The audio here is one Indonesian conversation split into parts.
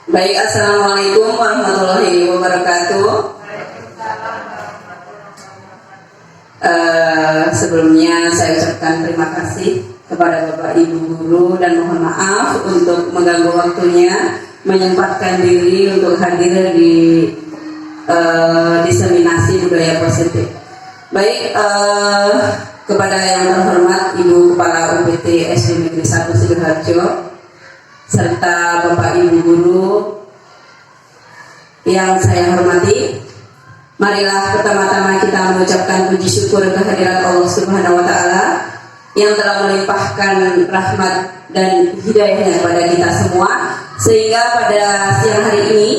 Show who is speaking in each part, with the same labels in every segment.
Speaker 1: Baik, assalamualaikum warahmatullahi wabarakatuh. Sebelumnya saya ucapkan terima kasih kepada Bapak Ibu Guru dan mohon maaf untuk mengganggu waktunya, menyempatkan diri untuk hadir di diseminasi budaya positif. Baik, kepada yang terhormat Ibu Kepala UPT SD Negeri 1 Sidoarjo serta Bapak Ibu Guru yang saya hormati, marilah pertama-tama kita mengucapkan puji syukur kehadirat Allah Subhanahu wa Ta'ala yang telah melimpahkan rahmat dan hidayahnya kepada kita semua, sehingga pada siang hari ini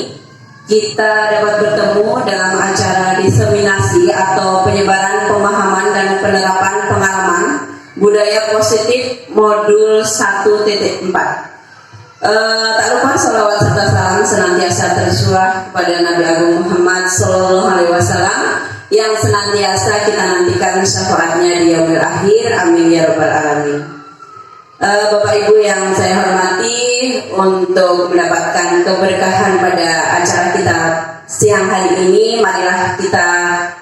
Speaker 1: kita dapat bertemu dalam acara diseminasi atau penyebaran pemahaman dan penerapan pengalaman budaya positif modul 1.4. Tak lupa salawat serta salam senantiasa tercurah kepada Nabi Agung Muhammad Sallallahu Alaihi Wasallam yang senantiasa kita nantikan syafaatnya di yaumil akhir. Amin ya rabbal alamin. Bapak Ibu yang saya hormati, untuk mendapatkan keberkahan pada acara kita siang hari ini, marilah kita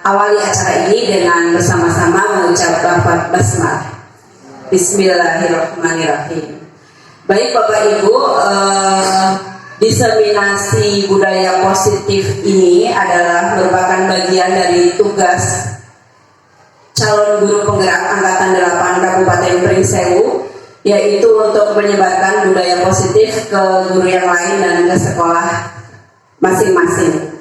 Speaker 1: awali acara ini dengan bersama-sama mengucap lafaz basmalah. Bismillahirrahmanirrahim. Baik Bapak Ibu, diseminasi budaya positif ini adalah merupakan bagian dari tugas calon guru penggerak Angkatan 8 Kabupaten Pringsewu, yaitu untuk menyebarkan budaya positif ke guru yang lain dan ke sekolah masing-masing.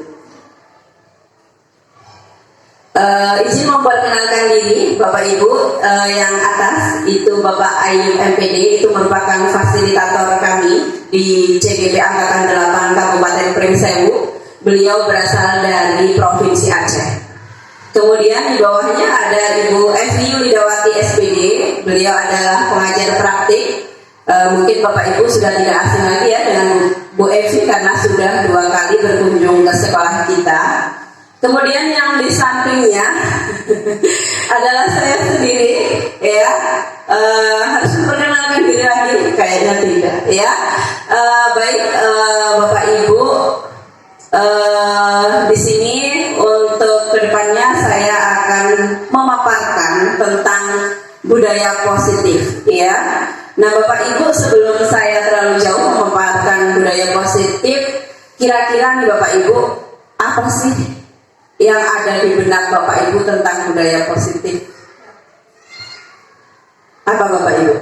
Speaker 1: Izin memperkenalkan diri Bapak Ibu, yang atas itu Bapak Ayub MPD, itu merupakan fasilitator kami di CGP Angkatan 8 Kabupaten Pringsewu. Beliau berasal dari Provinsi Aceh. Kemudian di bawahnya ada Ibu Evi Lidawati SPD, beliau adalah pengajar praktik. Mungkin Bapak Ibu sudah tidak asing lagi ya dengan Bu Evi karena sudah 2 kali berkunjung ke sekolah kita. Kemudian yang di sampingnya adalah saya sendiri, ya. Harus memperkenalkan diri lagi, kayaknya tidak, ya. Baik, Bapak Ibu, di sini untuk kedepannya saya akan memaparkan tentang budaya positif, ya. Nah, Bapak Ibu, sebelum saya terlalu jauh memaparkan budaya positif, kira-kira nih Bapak Ibu, apa sih yang ada di benak Bapak Ibu tentang budaya positif? Apa Bapak Ibu?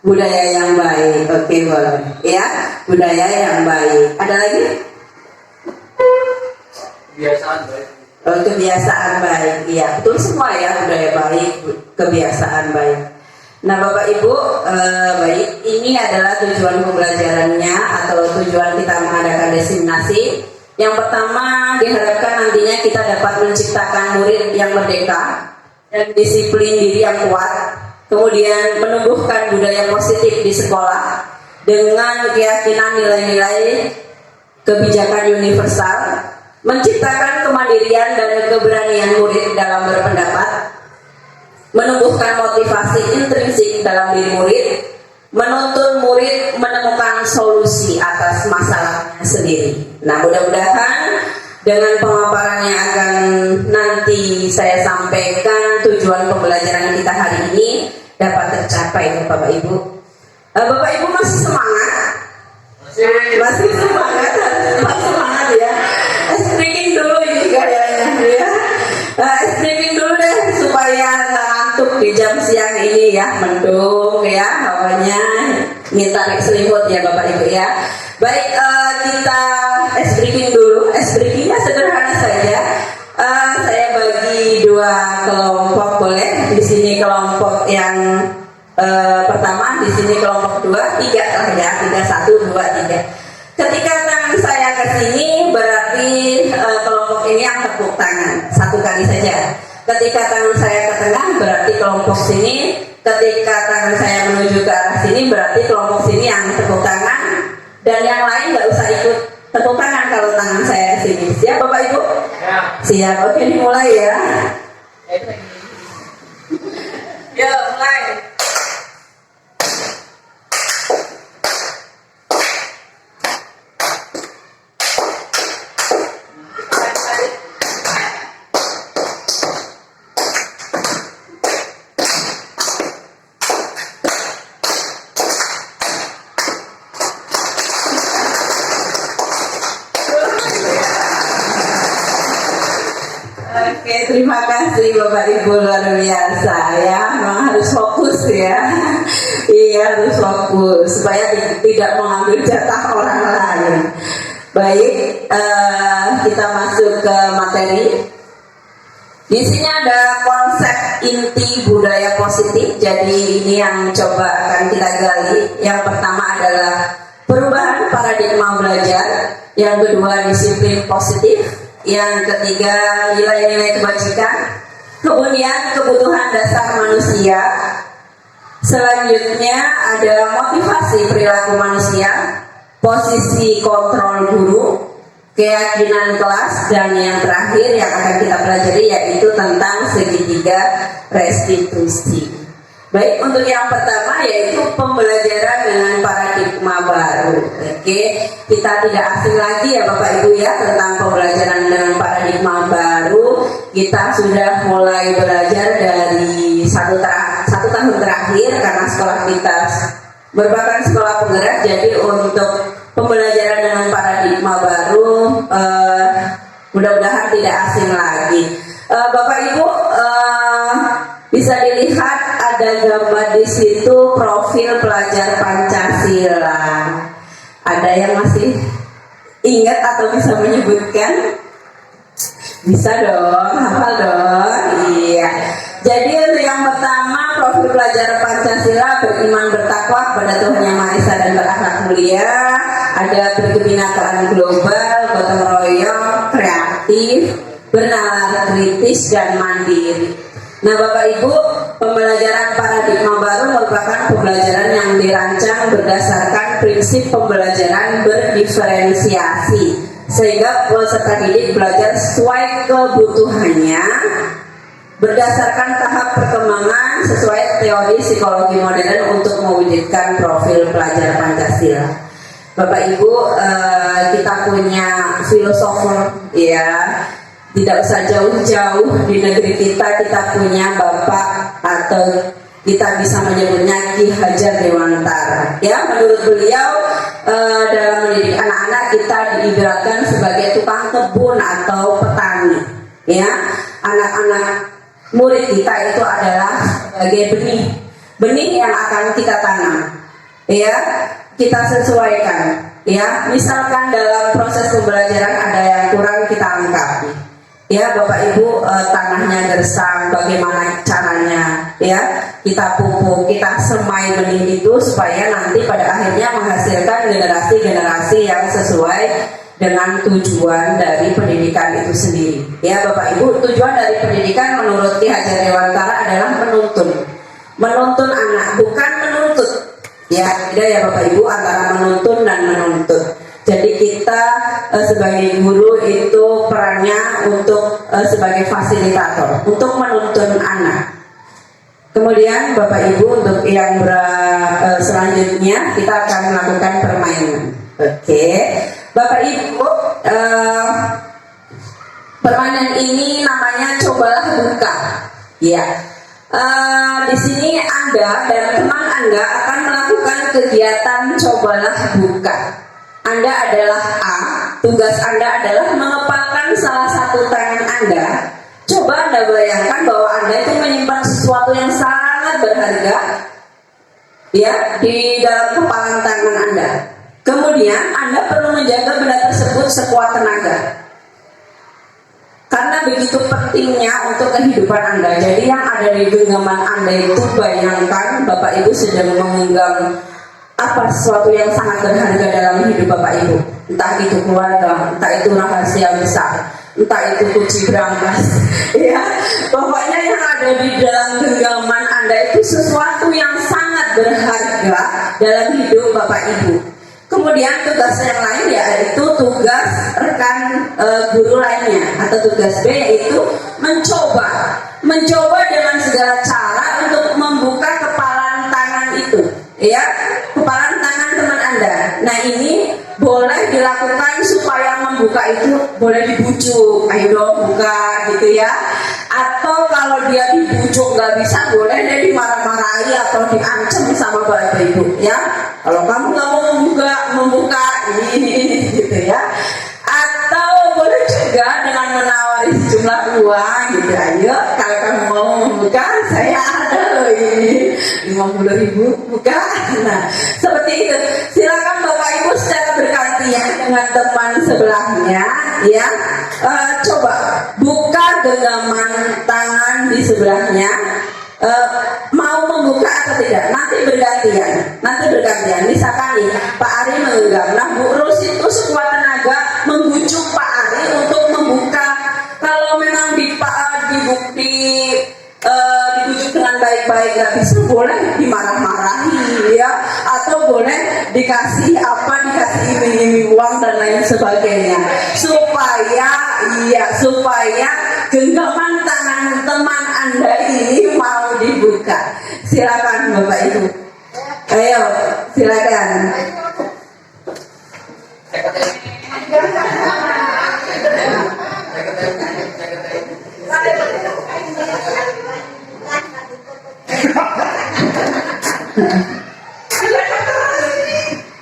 Speaker 1: Budaya yang baik. Oke, boleh. Ya, budaya yang baik. Ada lagi?
Speaker 2: Kebiasaan baik.
Speaker 1: Kebiasaan baik. Iya, betul semua ya, budaya baik, kebiasaan baik. Nah, Bapak Ibu, baik, ini adalah tujuan pembelajarannya atau tujuan kita mengadakan diseminasi. Yang pertama, diharapkan nantinya kita dapat menciptakan murid yang merdeka dan disiplin diri yang kuat, kemudian menumbuhkan budaya positif di sekolah dengan keyakinan nilai-nilai kebijakan universal, menciptakan kemandirian dan keberanian murid dalam berpendapat, menumbuhkan motivasi intrinsik dalam diri murid, menuntun murid menemukan solusi atas masalahnya sendiri. Nah, mudah-mudahan dengan pemaparan yang akan nanti saya sampaikan, tujuan pembelajaran kita hari ini dapat tercapai, Bapak Ibu. Bapak Ibu masih semangat? Masih semangat, harus semangat ya. Speaking dulu ini kayaknya ya. Speaking dulu deh supaya ngantuk di jam siang ini ya, mendung ya hawanya, tarik selimut ya Bapak Ibu ya. Baik, kita briefing dulu. Briefingnya sederhana saja. Saya bagi 2 kelompok boleh. Di sini kelompok yang pertama, di sini kelompok 2, 3 lah ya, 3, 1, 2, 3. Ketika tangan saya ke sini berarti kelompok ini yang tepuk tangan 1 kali saja. Ketika tangan saya ke tengah berarti kelompok sini. Ketika tangan saya menuju ke arah sini berarti kelompok sini yang tepuk tangan. Dan yang lain nggak usah ikut tepuk tangan kalau tangan saya ke sini. Siap Bapak Ibu? Ya. Siap. Oke, dimulai ya. Ya, mulai. Terima kasih Bapak Ibu, luar biasa ya. Memang harus fokus ya. Iya, harus fokus supaya tidak mengambil jatah orang lain. Baik, kita masuk ke materi. Di sini ada konsep inti budaya positif. Jadi ini yang coba akan kita gali. Yang pertama adalah perubahan paradigma belajar. Yang kedua disiplin positif. Yang ketiga nilai-nilai kebajikan. Kemudian kebutuhan dasar manusia. Selanjutnya ada motivasi perilaku manusia, posisi kontrol guru, keyakinan kelas, dan yang terakhir yang akan kita pelajari yaitu tentang segitiga restitusi. Baik, untuk yang pertama yaitu pembelajaran dengan paradigma baru. Oke, kita tidak asing lagi ya Bapak Ibu ya tentang pembelajaran dengan paradigma baru. Kita sudah mulai belajar dari satu tahun terakhir karena sekolah kita merupakan sekolah penggerak. Jadi untuk pembelajaran dengan paradigma baru mudah-mudahan tidak asing lagi. Bapak Ibu bisa dilihat ada gambar di situ profil pelajar Pancasila. Ada yang masih ingat atau bisa menyebutkan? Bisa dong, hafal dong. Iya. Jadi untuk yang pertama profil pelajar Pancasila beriman bertakwa kepada Tuhan Yang Maha Esa dan berakhlak mulia. Ada berkebinekaan global, gotong royong, kreatif, bernalar kritis dan mandiri. Nah Bapak Ibu, pembelajaran paradigma baru merupakan pembelajaran yang dirancang berdasarkan prinsip pembelajaran berdiferensiasi sehingga peserta didik belajar sesuai kebutuhannya berdasarkan tahap perkembangan sesuai teori psikologi modern untuk mewujudkan profil pelajar Pancasila. Bapak Ibu, kita punya filosofer ya. Tidak usah jauh-jauh di negeri kita punya Bapak atau kita bisa menyebutnya Ki Hajar Dewantara. Ya, menurut beliau dalam mendidik anak-anak kita diibaratkan sebagai tukang kebun atau petani. Ya, anak-anak murid kita itu adalah sebagai benih yang akan kita tanam. Ya, kita sesuaikan. Ya, misalkan dalam proses pembelajaran ada yang kurang kita lengkapi. Ya Bapak Ibu, tanahnya gersang, bagaimana caranya ya kita pupuk, kita semai benih itu supaya nanti pada akhirnya menghasilkan generasi-generasi yang sesuai dengan tujuan dari pendidikan itu sendiri. Ya Bapak Ibu, tujuan dari pendidikan menurut Ki Hajar Dewantara adalah menuntun anak, bukan menuntut. Ya, beda ya Bapak Ibu antara menuntun dan menuntut. Jadi kita sebagai guru itu perannya untuk sebagai fasilitator, untuk menuntun anak. Kemudian Bapak Ibu untuk yang selanjutnya kita akan melakukan permainan. Oke, Bapak Ibu, permainan ini namanya cobalah buka. Ya, di sini Anda dan teman Anda akan melakukan kegiatan cobalah buka. Anda adalah A, tugas Anda adalah mengepalkan salah satu tangan Anda. Coba Anda bayangkan bahwa Anda itu menyimpan sesuatu yang sangat berharga ya di dalam kepalan tangan Anda. Kemudian Anda perlu menjaga benda tersebut sekuat tenaga. Karena begitu pentingnya untuk kehidupan Anda. Jadi yang ada di genggaman Anda itu, bayangkan Bapak Ibu sedang menggenggam sesuatu yang sangat berharga dalam hidup Bapak Ibu. Entah itu keluarga, entah itu rahasia besar, entah itu kunci berangkas. Ya, pokoknya yang ada di dalam genggaman Anda itu sesuatu yang sangat berharga dalam hidup Bapak Ibu. Kemudian tugas yang lain yaitu tugas rekan guru lainnya atau tugas B yaitu mencoba dengan segala cara untuk membuka kepalan tangan itu. Ya, kepalan tangan teman Anda. Nah ini boleh dilakukan supaya membuka itu boleh dibujuk, ayo dong buka gitu ya. Atau kalau dia dibujuk nggak bisa, boleh dia dimarah-marahi atau diancam sama Bapak Ibu ya. Kalau kamu nggak mau membuka ini gitu ya. Atau boleh juga dengan menawari sejumlah uang gitu gitu. Ayo kalau kamu mau membuka, saya ada loh ini 50.000 buka. Nah seperti itu, silakan Bapak Ibu secara bergantian dengan teman sebelahnya ya. Coba buka genggaman tangan di sebelahnya. Mau membuka atau tidak, nanti bergantian. Misalkan nih Pak Ari menggenggam, nah Bu Ros itu sekuat tenaga membujuk Pak Ari untuk membuka. Kalau memang dibujuk dengan baik-baik nggak bisa, boleh dimarah-marahi ya, atau boleh dikasih iming-iming uang dan lain sebagainya, supaya genggaman tangan teman Anda ini mau dibuka. Silakan Bapak Ibu, ayo silakan.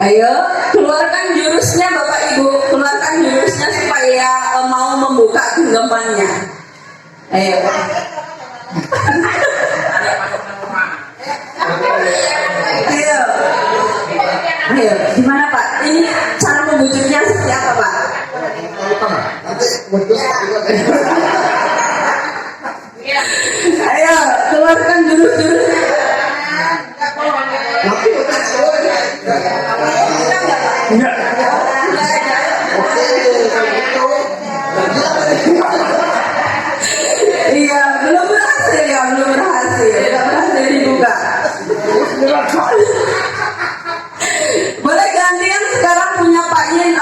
Speaker 1: Ayo keluarkan jurusnya Bapak Ibu, keluarkan jurusnya supaya mau membuka genggamannya. Ayo. Ayo, gimana Pak? Ini cara membujuknya seperti apa Pak? Ayo, keluarkan jurus-jurusnya. Iya, belum berhasil dibuka. Boleh gantian sekarang punya Pak Yin,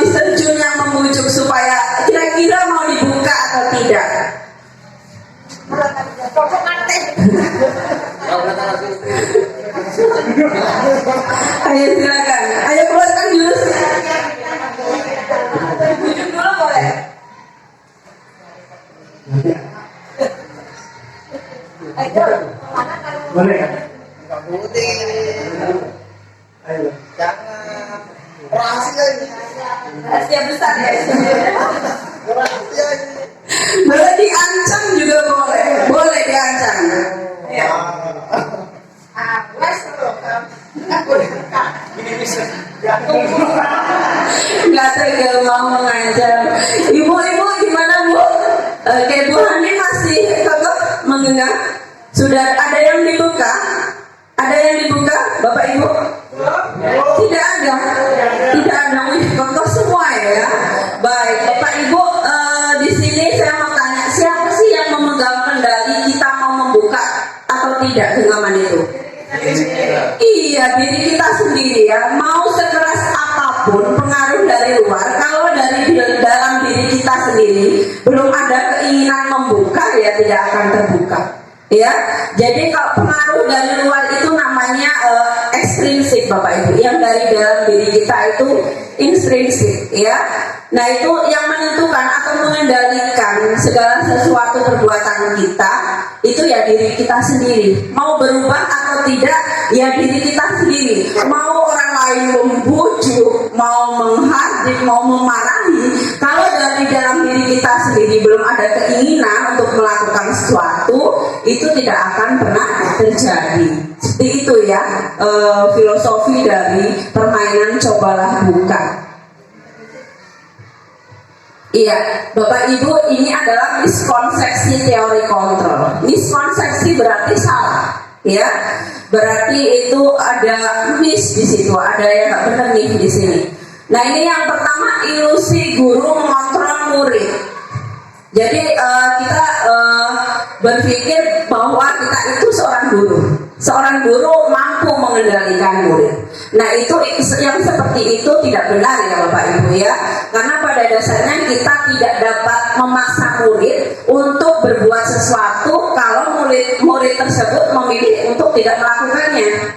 Speaker 1: Mr. Jun yang membujuk supaya kira-kira mau dibuka atau tidak. Ayo silakan, ayo keluarkan jurus. Bujuk dulu boleh.
Speaker 2: Boleh.
Speaker 3: Ayo. Jangan rahasia ini.
Speaker 1: Rahasia besar ya.
Speaker 3: Rahasia ini.
Speaker 1: Boleh diancam juga boleh diancam. Ya. Nggak tega mau mengancam. Ibu-ibu gimana Bu? Kayak Bu Hani masih tetap menggenggam. Sudah ada yang dibuka? Ada yang dibuka, Bapak Ibu? Tidak ada. Wih, kokoh semua ya. Baik, Bapak Ibu, di sini saya mau tanya, siapa sih yang memegang kendali kita mau membuka atau tidak genggaman itu? Iya, diri kita sendiri ya. Mau sekeras apapun pengaruh dari luar, kalau dari dalam diri kita sendiri belum ada keinginan membuka, ya tidak akan terbuka. Ya, jadi kalau pengaruh dari luar itu namanya ekstrinsik Bapak Ibu. Yang dari dalam diri kita itu intrinsik ya. Nah itu yang menentukan atau mengendalikan segala sesuatu perbuatan kita itu ya diri kita sendiri. Mau berubah atau tidak ya diri kita sendiri. Mau orang lain membujuk, mau menghardik, mau memarahi, kalau dari dalam diri kita sendiri belum ada keinginan untuk melakukan sesuatu, itu tidak akan pernah terjadi. Seperti itu ya filosofi dari permainan cobalah buka. Iya, Bapak Ibu, ini adalah miskonsepsi teori kontrol. Miskonsepsi berarti salah, ya. Berarti itu ada miss di situ, ada yang nggak benar nih di sini. Nah ini yang pertama, ilusi guru mengontrol murid. Jadi kita berpikir bahwa kita itu seorang guru mampu mengendalikan murid. Nah itu yang seperti itu tidak benar ya Bapak Ibu ya, karena pada dasarnya kita tidak dapat memaksa murid untuk berbuat sesuatu kalau murid tersebut memilih untuk tidak melakukannya.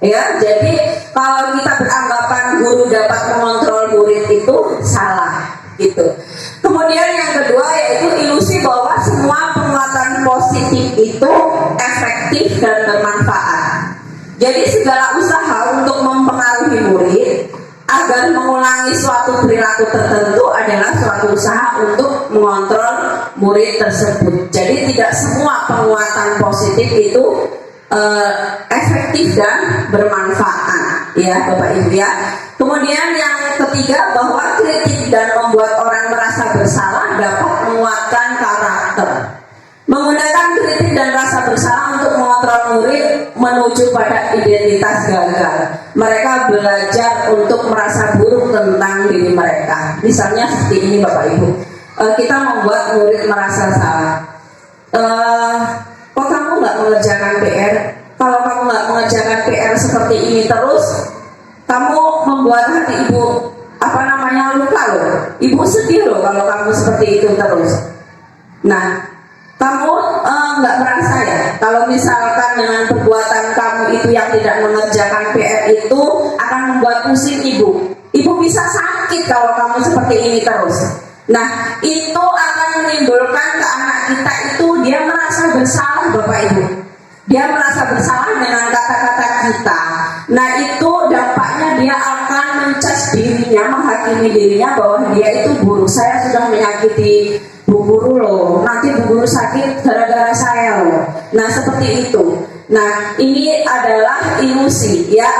Speaker 1: Ya, jadi kalau kita beranggapan guru dapat mengontrol murid itu salah gitu. Kemudian yang kedua yaitu ilusi bahwa semua penguatan positif itu efektif dan bermanfaat. Jadi segala usaha untuk mempengaruhi murid agar mengulangi suatu perilaku tertentu adalah suatu usaha untuk mengontrol murid tersebut. Jadi tidak semua penguatan positif itu efektif dan bermanfaat, ya Bapak Ibu ya. Kemudian yang ketiga, bahwa kritik dan membuat orang merasa bersalah dapat menguatkan karakter. Menggunakan kritik dan rasa bersalah untuk mengontrol murid menuju pada identitas gagal. Mereka belajar untuk merasa buruk tentang diri mereka. Misalnya seperti ini Bapak Ibu, kita membuat murid merasa salah. Kok kamu nggak mengerjakan PR? Kalau kamu nggak mengerjakan PR seperti ini terus, kamu membuat hati ibu luka loh. Ibu sedih loh kalau kamu seperti itu terus. Nah, kamu nggak merasa ya kalau misalkan dengan perbuatan kamu itu yang tidak mengerjakan PR itu akan membuat pusing ibu. Ibu bisa sakit kalau kamu seperti ini terus. Nah, itu akan menimbulkan ke anak kita itu dia merasa bersalah Bapak Ibu. Dia merasa bersalah dengan kata-kata kita. Nah, itu dampaknya dia akan mencas dirinya, menghakimi dirinya bahwa dia itu buruk. Saya sudah menyakiti Bu Guru loh, nanti Bu Guru sakit gara-gara saya loh. Nah, seperti itu. Nah, ini adalah ilusi, ya,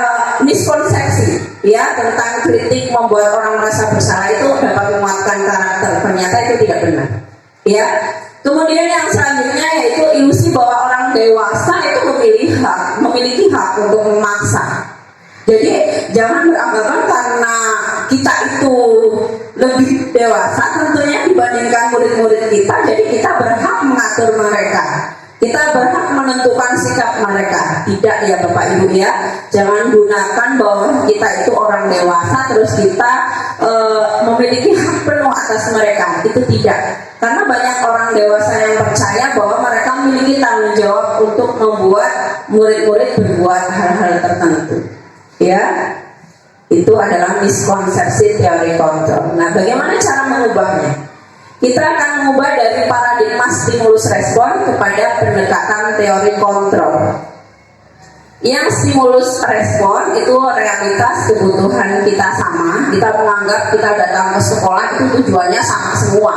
Speaker 1: miskonsepsi, ya, tentang kritik membuat orang merasa bersalah itu dapat menguatkan karakter. Ternyata itu tidak benar, ya. Kemudian yang selanjutnya yaitu ilusi bahwa orang dewasa itu memiliki hak untuk memaksa. Jadi jangan beranggapan karena kita itu lebih dewasa tentunya dibandingkan murid-murid kita, jadi kita berhak mengatur mereka. Kita berhak menentukan sikap mereka. Tidak ya Bapak Ibu ya. Jangan gunakan bahwa kita itu orang dewasa terus kita memiliki hak penuh atas mereka. Itu tidak. Karena banyak orang dewasa yang percaya bahwa mereka memiliki tanggung jawab untuk membuat murid-murid berbuat hal-hal tertentu. Ya, itu adalah miskonsepsi teori kontrol. Nah, bagaimana cara mengubahnya? Kita akan mengubah dari paradigma stimulus respon kepada pendekatan teori kontrol. Yang stimulus respon itu realitas kebutuhan kita sama. Kita menganggap kita datang ke sekolah itu tujuannya sama semua.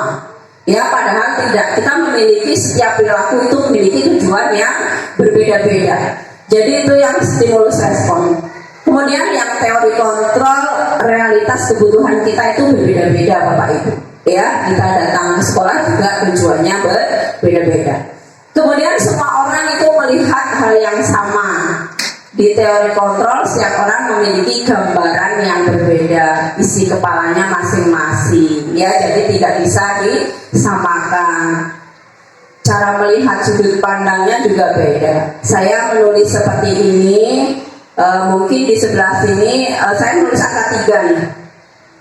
Speaker 1: Ya, padahal tidak. Kita memiliki setiap perilaku itu memiliki tujuan yang berbeda-beda. Jadi itu yang stimulus respon. Kemudian yang teori kontrol, realitas kebutuhan kita itu berbeda-beda Bapak Ibu. Ya, kita datang ke sekolah juga tujuannya berbeda-beda. Kemudian semua orang itu melihat hal yang sama. Di teori kontrol, setiap orang memiliki gambaran yang berbeda, isi kepalanya masing-masing. Ya, jadi tidak bisa disamakan. Cara melihat sudut pandangnya juga beda. Saya menulis seperti ini, mungkin di sebelah sini saya menulis angka 3 nih.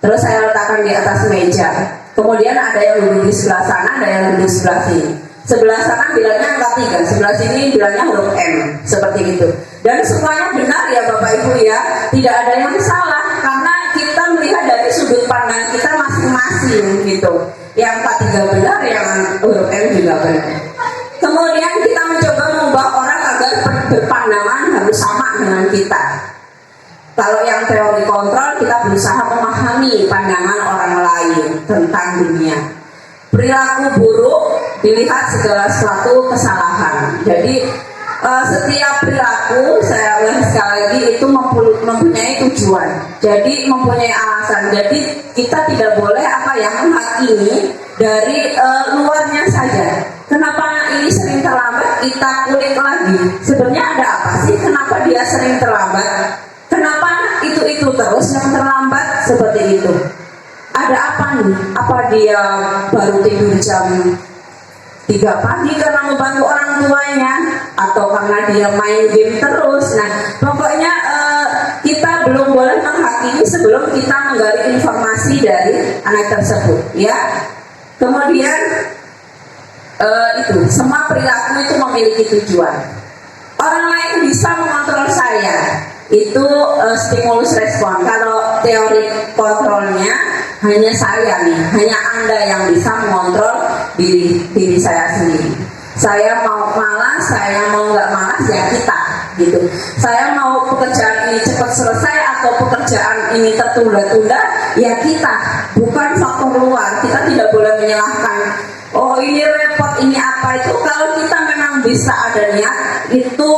Speaker 1: Terus saya letakkan di atas meja. Kemudian ada yang duduk di sebelah sana, ada yang duduk di sebelah sini. Sebelah sana bilangnya angka 3, sebelah sini bilangnya huruf M, seperti itu. Dan semuanya benar ya Bapak Ibu ya, tidak ada yang salah karena kita melihat dari sudut pandang kita masing-masing gitu. Yang angka 3 benar, yang huruf M juga benar. Kemudian kita mencoba mengubah orang agar berpandangan harus sama dengan kita. Kalau yang teori kontrol, kita berusaha memahami pandangan orang lain tentang dunia. Perilaku buruk dilihat segala sesuatu kesalahan. Jadi setiap perilaku, saya ulang sekali lagi, itu mempunyai tujuan. Jadi mempunyai alasan. Jadi kita tidak boleh menghakimi dari luarnya saja. Kenapa ini sering terlambat? Kita kulik lagi. Sebenarnya ada apa sih? Kenapa dia sering terlambat? Kenapa itu terus yang terlambat seperti itu? Ada apa nih? Apa dia baru tidur jam 3 pagi karena membantu orang tuanya, atau karena dia main game terus? Nah, pokoknya kita belum boleh menghakimi sebelum kita menggali informasi dari anak tersebut, ya. Kemudian itu semua perilaku itu memiliki tujuan. Orang lain bisa mengontrol saya, itu stimulus respon. Kalau teori kontrolnya hanya saya nih, hanya Anda yang bisa mengontrol diri saya sendiri. Saya mau malas, saya mau nggak malas ya kita gitu. Saya mau pekerjaan ini cepat selesai atau pekerjaan ini tertunda-tunda, ya kita, bukan faktor luar. Kita tidak boleh menyalahkan, oh ini repot, ini apa itu. Kalau kita memang bisa ada niat, itu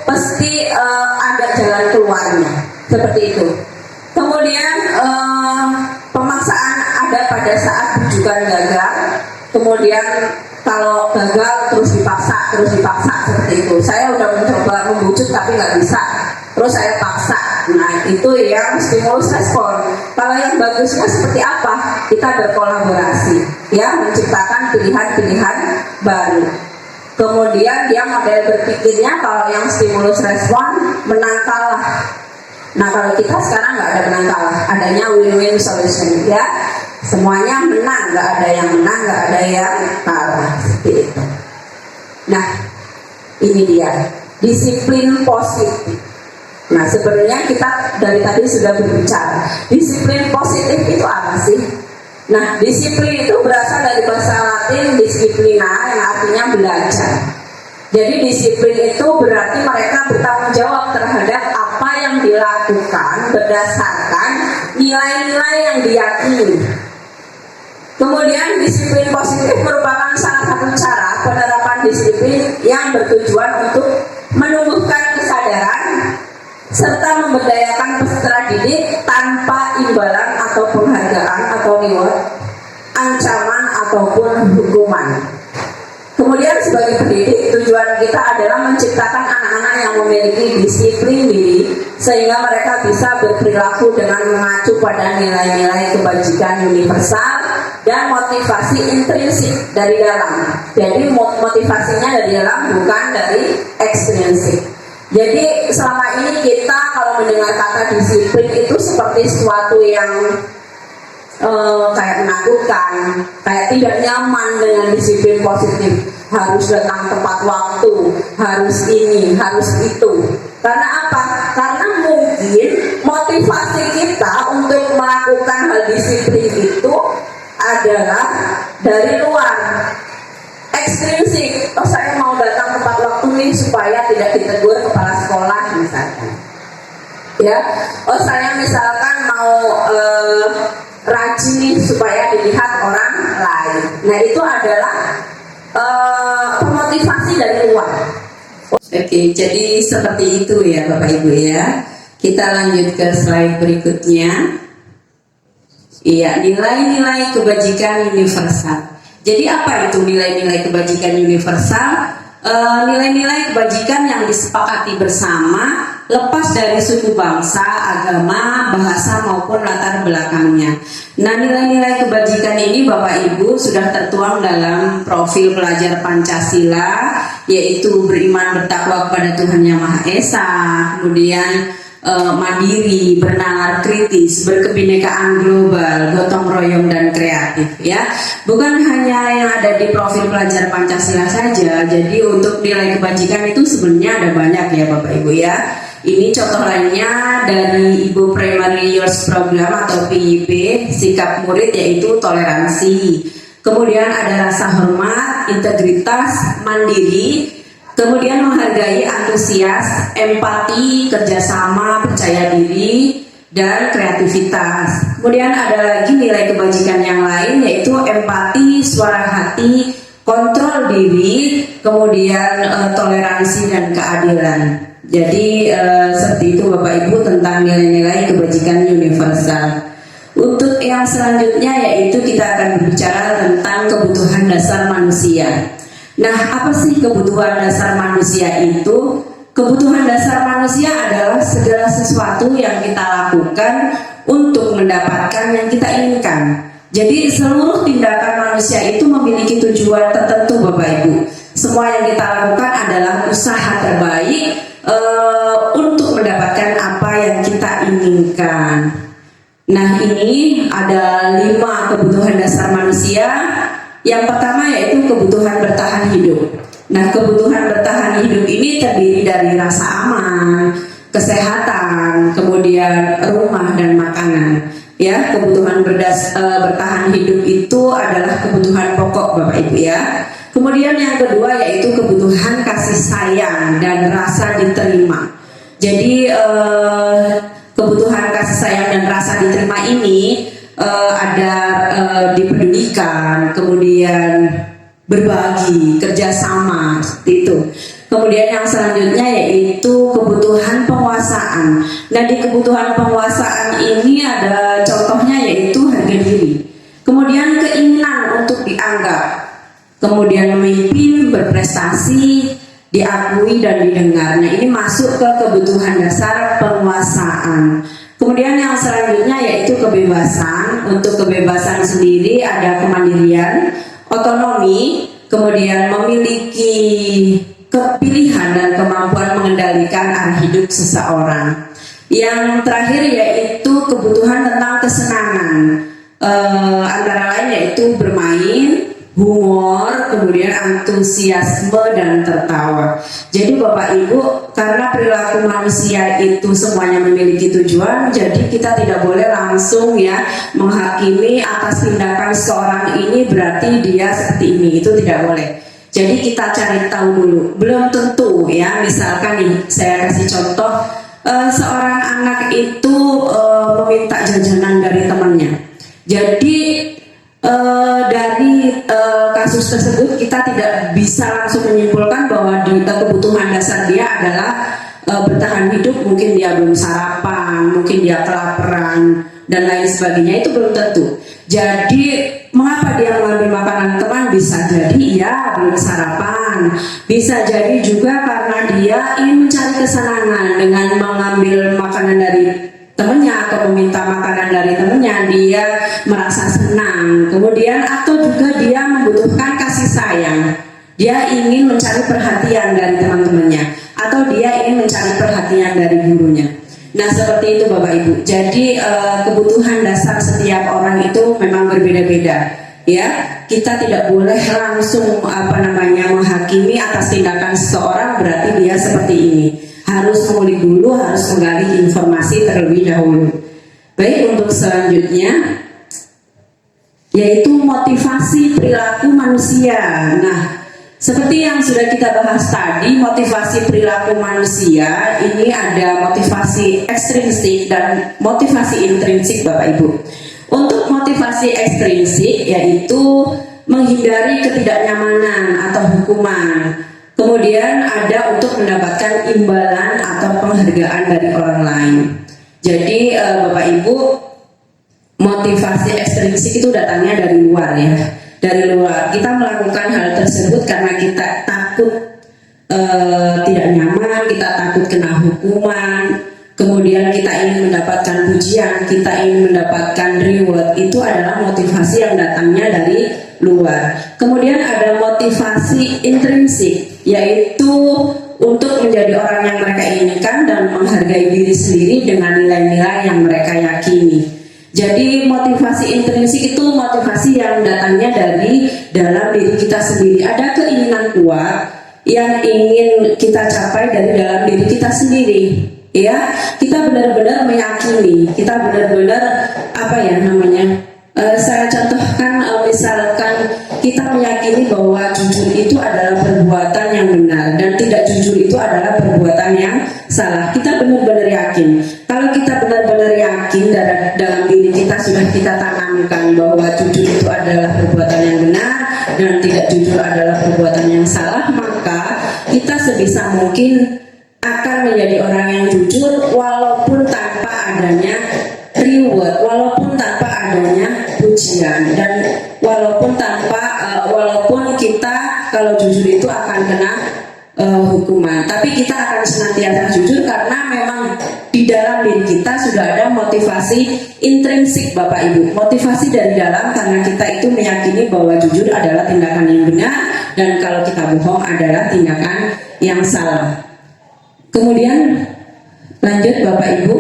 Speaker 1: pasti ada jalan keluarnya, seperti itu. Kemudian pemaksaan ada pada saat bujukan gagal. Kemudian kalau gagal terus dipaksa seperti itu. Saya udah mencoba membujuk tapi nggak bisa, terus saya paksa. Nah itu yang stimulus respon. Kalau yang bagusnya seperti apa? Kita berkolaborasi, ya, menciptakan pilihan-pilihan baru. Kemudian dia model berpikirnya kalau yang stimulus respon menang kalah. Nah kalau kita sekarang nggak ada menang kalah, adanya win-win solution, ya. Semuanya menang, nggak ada yang menang, nggak ada yang kalah, seperti itu. Nah, ini dia disiplin positif. Nah, sebenarnya kita dari tadi sudah berbicara, disiplin positif itu apa sih? Nah, disiplin itu berasal dari bahasa Latin disiplina, yang artinya belajar. Jadi disiplin itu berarti mereka bertanggung jawab terhadap apa yang dilakukan berdasarkan nilai-nilai yang diyakini. Kemudian disiplin positif merupakan salah satu cara penerapan disiplin yang bertujuan untuk menumbuhkan kesadaran serta memberdayakan peserta didik tanpa imbalan atau penghargaan atau reward, ancaman ataupun hukuman. Kemudian sebagai pendidik, tujuan kita adalah menciptakan anak-anak yang memiliki disiplin diri sehingga mereka bisa berperilaku dengan mengacu pada nilai-nilai kebajikan universal dan motivasi intrinsik dari dalam. Jadi motivasinya dari dalam, bukan dari ekstrinsik. Jadi selama ini kita kalau mendengar kata disiplin itu seperti sesuatu yang kayak menakutkan, kayak tidak nyaman dengan disiplin positif. Harus datang tepat waktu, harus ini, harus itu. Karena apa? Karena mungkin motivasi kita untuk melakukan hal disiplin itu adalah dari luar, ekstrinsik. Oh, saya mau datang tepat waktu nih supaya tidak ditegur kepala sekolah misalkan. Ya, oh saya misalkan mau rajin nih supaya dilihat orang lain. Nah itu adalah pemotivasi dari luar. Oke, jadi seperti itu ya Bapak Ibu ya. Kita lanjut ke slide berikutnya. Iya, nilai-nilai kebajikan universal. Jadi apa itu nilai-nilai kebajikan universal? Nilai-nilai kebajikan yang disepakati bersama lepas dari suku bangsa, agama, bahasa maupun latar belakangnya. Nah, nilai-nilai kebajikan ini Bapak Ibu sudah tertuang dalam profil pelajar Pancasila, yaitu beriman bertakwa kepada Tuhan Yang Maha Esa, kemudian mandiri, bernalar kritis, berkebinekaan global, gotong royong dan kreatif, ya. Bukan hanya yang ada di profil pelajar Pancasila saja. Jadi untuk nilai kebajikan itu sebenarnya ada banyak ya Bapak Ibu ya. Ini contoh lainnya dari Ibu Primary Years Program atau PYP, sikap murid yaitu toleransi. Kemudian ada rasa hormat, integritas, mandiri, kemudian menghargai, antusias, empati, kerjasama, percaya diri, dan kreativitas. Kemudian ada lagi nilai kebajikan yang lain yaitu empati, suara hati, kontrol diri, kemudian toleransi dan keadilan. Jadi seperti itu Bapak Ibu tentang nilai-nilai kebajikan universal. Untuk yang selanjutnya yaitu kita akan berbicara tentang kebutuhan dasar manusia. Nah, apa sih kebutuhan dasar manusia itu? Kebutuhan dasar manusia adalah segala sesuatu yang kita lakukan untuk mendapatkan yang kita inginkan. Jadi seluruh tindakan manusia itu memiliki tujuan tertentu Bapak Ibu. Semua yang kita lakukan adalah usaha terbaik untuk mendapatkan apa yang kita inginkan. Nah, ini ada 5 kebutuhan dasar manusia. Yang pertama yaitu kebutuhan bertahan hidup. Nah, kebutuhan bertahan hidup ini terdiri dari rasa aman, kesehatan, kemudian rumah dan makanan. Ya, kebutuhan bertahan hidup itu adalah kebutuhan pokok Bapak Ibu ya. Kemudian yang kedua yaitu kebutuhan kasih sayang dan rasa diterima. Jadi kebutuhan terima ini ada dipedulikan, kemudian berbagi, kerjasama, seperti itu. Kemudian yang selanjutnya yaitu kebutuhan penguasaan. Nah, di kebutuhan penguasaan ini ada contohnya yaitu harga diri. Kemudian keinginan untuk dianggap, kemudian memimpin, berprestasi, diakui dan didengar. Nah, ini masuk ke kebutuhan dasar penguasaan. Kemudian yang selanjutnya yaitu kebebasan. Untuk kebebasan sendiri ada kemandirian, otonomi, kemudian memiliki kepilihan dan kemampuan mengendalikan arah hidup seseorang. Yang terakhir yaitu kebutuhan tentang kesenangan, antara lain yaitu bermain, humor, kemudian antusiasme dan tertawa. Jadi Bapak Ibu, karena perilaku manusia itu semuanya memiliki tujuan, jadi kita tidak boleh langsung ya menghakimi atas tindakan seorang ini berarti dia seperti ini, itu tidak boleh. Jadi kita cari tahu dulu. Belum tentu ya, misalkan nih saya kasih contoh, seorang anak itu meminta jajanan dari temannya. Jadi dari kasus tersebut kita tidak bisa langsung menyimpulkan bahwa kebutuhan dasar dia adalah bertahan hidup. Mungkin dia belum sarapan, mungkin dia kelaparan dan lain sebagainya, itu belum tentu. Jadi mengapa dia mengambil makanan teman? Bisa jadi ya belum sarapan, bisa jadi juga karena dia ingin mencari kesenangan dengan mengambil makanan dari temannya atau meminta makanan dari temannya, dia merasa senang. Kemudian atau juga dia membutuhkan kasih sayang, dia ingin mencari perhatian dari teman-temannya, atau dia ingin mencari perhatian dari gurunya. Nah, seperti itu Bapak Ibu. Jadi kebutuhan dasar setiap orang itu memang berbeda-beda. Ya, kita tidak boleh langsung menghakimi atas tindakan seseorang berarti dia seperti ini. Harus mengulik dulu, harus menggali informasi terlebih dahulu. Baik, untuk selanjutnya yaitu motivasi perilaku manusia. Nah, seperti yang sudah kita bahas tadi, motivasi perilaku manusia ini ada motivasi ekstrinsik dan motivasi intrinsik Bapak Ibu. Untuk motivasi ekstrinsik yaitu menghindari ketidaknyamanan atau hukuman. Kemudian ada untuk mendapatkan imbalan atau penghargaan dari orang lain. Jadi Bapak Ibu, motivasi ekstrinsik itu datangnya dari luar ya. Dari luar kita melakukan hal tersebut karena kita takut tidak nyaman, kita takut kena hukuman, kemudian kita ingin mendapatkan pujian, kita ingin mendapatkan reward. Itu adalah motivasi yang datangnya dari luar. Kemudian ada motivasi intrinsik, yaitu untuk menjadi orang yang mereka inginkan dan menghargai diri sendiri dengan nilai-nilai yang mereka yakini. Jadi motivasi intrinsik itu motivasi yang datangnya dari dalam diri kita sendiri. Ada keinginan kuat yang ingin kita capai dari dalam diri kita sendiri. Ya, kita benar-benar meyakini, kita benar-benar saya contohkan misalkan kita meyakini bahwa jujur itu adalah perbuatan yang benar dan tidak jujur itu adalah perbuatan yang salah. Kita benar-benar yakin. Kalau kita benar-benar yakin dalam diri kita sudah kita tanamkan bahwa jujur itu adalah perbuatan yang benar dan tidak jujur adalah perbuatan yang salah, maka kita sebisa mungkin akan menjadi orang yang jujur walaupun tanpa adanya reward, walaupun tanpa adanya pujian, dan walaupun kita kalau jujur itu akan kena hukuman, tapi kita akan senantiasa jujur karena memang di dalam diri kita sudah ada motivasi intrinsik Bapak Ibu, motivasi dari dalam, karena kita itu meyakini bahwa jujur adalah tindakan yang benar dan kalau kita bohong adalah tindakan yang salah. Kemudian lanjut Bapak Ibu,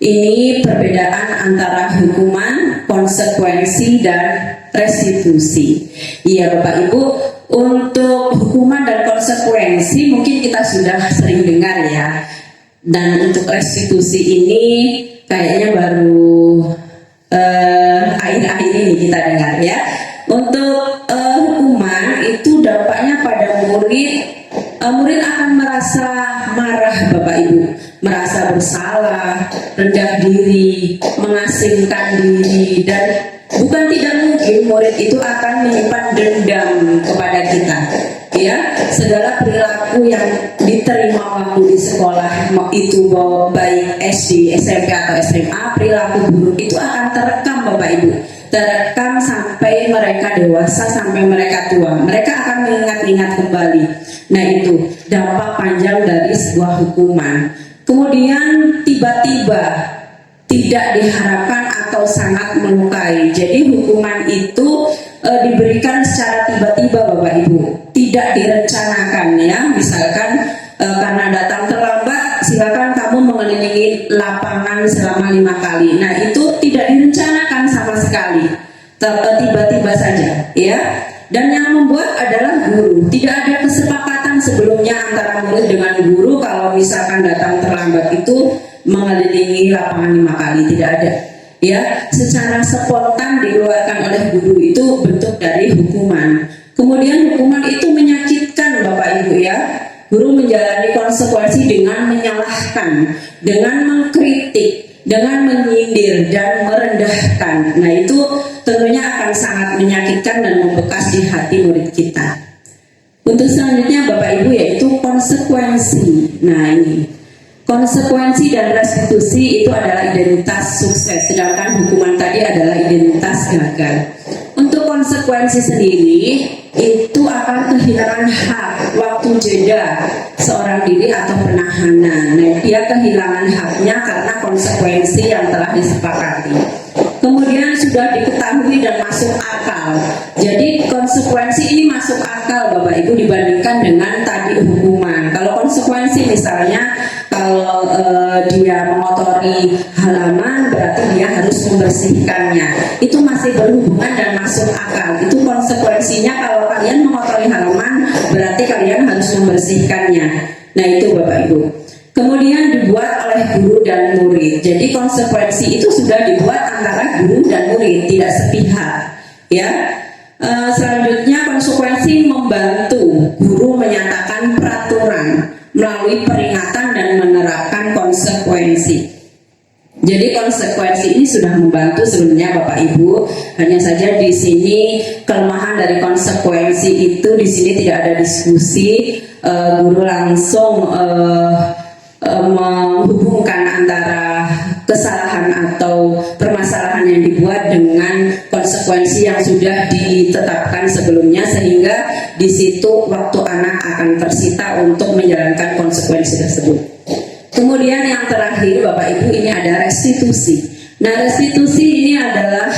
Speaker 1: ini perbedaan antara hukuman, konsekuensi, dan restitusi. Iya Bapak Ibu, untuk hukuman dan konsekuensi mungkin kita sudah sering dengar ya. Dan untuk restitusi ini kayaknya baru akhir-akhir ini kita dengar ya. Untuk hukuman itu dampaknya pada murid akan merasa marah Bapak Ibu. merasa bersalah, rendah diri, mengasingkan diri, dan bukan tidak mungkin murid itu akan menyimpan dendam kepada kita. Ya, segala perilaku yang diterima waktu di sekolah itu baik SD, SMP atau SMA, perilaku buruk itu akan terekam Bapak Ibu, terekam sampai mereka dewasa, sampai mereka tua. Mereka akan mengingat-ingat kembali. Nah, itu dampak panjang dari sebuah hukuman. Kemudian tiba-tiba, tidak diharapkan atau sangat melukai. Jadi hukuman itu diberikan secara tiba-tiba Bapak Ibu, tidak direncanakan ya. Misalkan karena datang terlambat, silakan kamu mengelilingi lapangan selama 5 kali. Nah, itu tidak direncanakan sama sekali, tiba-tiba saja ya. Dan yang membuat adalah guru. Tidak ada kesepakatan sebelumnya antara murid dengan guru kalau misalkan datang terlambat itu mengelilingi lapangan 5 kali, tidak ada. Ya, secara spontan dikeluarkan oleh guru, itu bentuk dari hukuman. Kemudian hukuman itu menyakitkan Bapak Ibu ya. Guru menjalani konsekuensi dengan menyalahkan, dengan mengkritik, dengan menyindir dan merendahkan. Nah, itu tentunya akan sangat menyakitkan dan membekas di hati murid kita. Untuk selanjutnya Bapak Ibu yaitu konsekuensi. Nah, ini konsekuensi dan restitusi itu adalah identitas sukses, sedangkan hukuman tadi adalah identitas gagal. Untuk konsekuensi sendiri itu akan kehilangan hak, waktu jeda seorang diri atau penahanan. Nah, dia kehilangan haknya karena konsekuensi yang telah disepakati. Kemudian sudah diketahui dan masuk akal. Jadi konsekuensi ini masuk akal Bapak Ibu dibandingkan dengan tadi hukuman. Kalau konsekuensi misalnya kalau dia mengotori halaman berarti dia harus membersihkannya. Itu masih berhubungan dan masuk akal. Itu konsekuensinya kalau kalian mengotori halaman berarti kalian harus membersihkannya. Nah, itu Bapak Ibu. Kemudian dibuat oleh guru dan murid. Jadi konsekuensi itu sudah dibuat antara guru dan murid, tidak sepihak. Ya. Selanjutnya konsekuensi membantu guru menyatakan peraturan melalui peringatan dan menerapkan konsekuensi. Jadi konsekuensi ini sudah membantu sebenarnya Bapak Ibu. Hanya saja di sini kelemahan dari konsekuensi itu di sini tidak ada diskusi. Guru langsung menghubungkan antara kesalahan atau permasalahan yang dibuat dengan konsekuensi yang sudah ditetapkan sebelumnya, sehingga di situ waktu anak akan tersita untuk menjalankan konsekuensi tersebut. Kemudian yang terakhir Bapak Ibu ini ada restitusi. Nah, restitusi ini adalah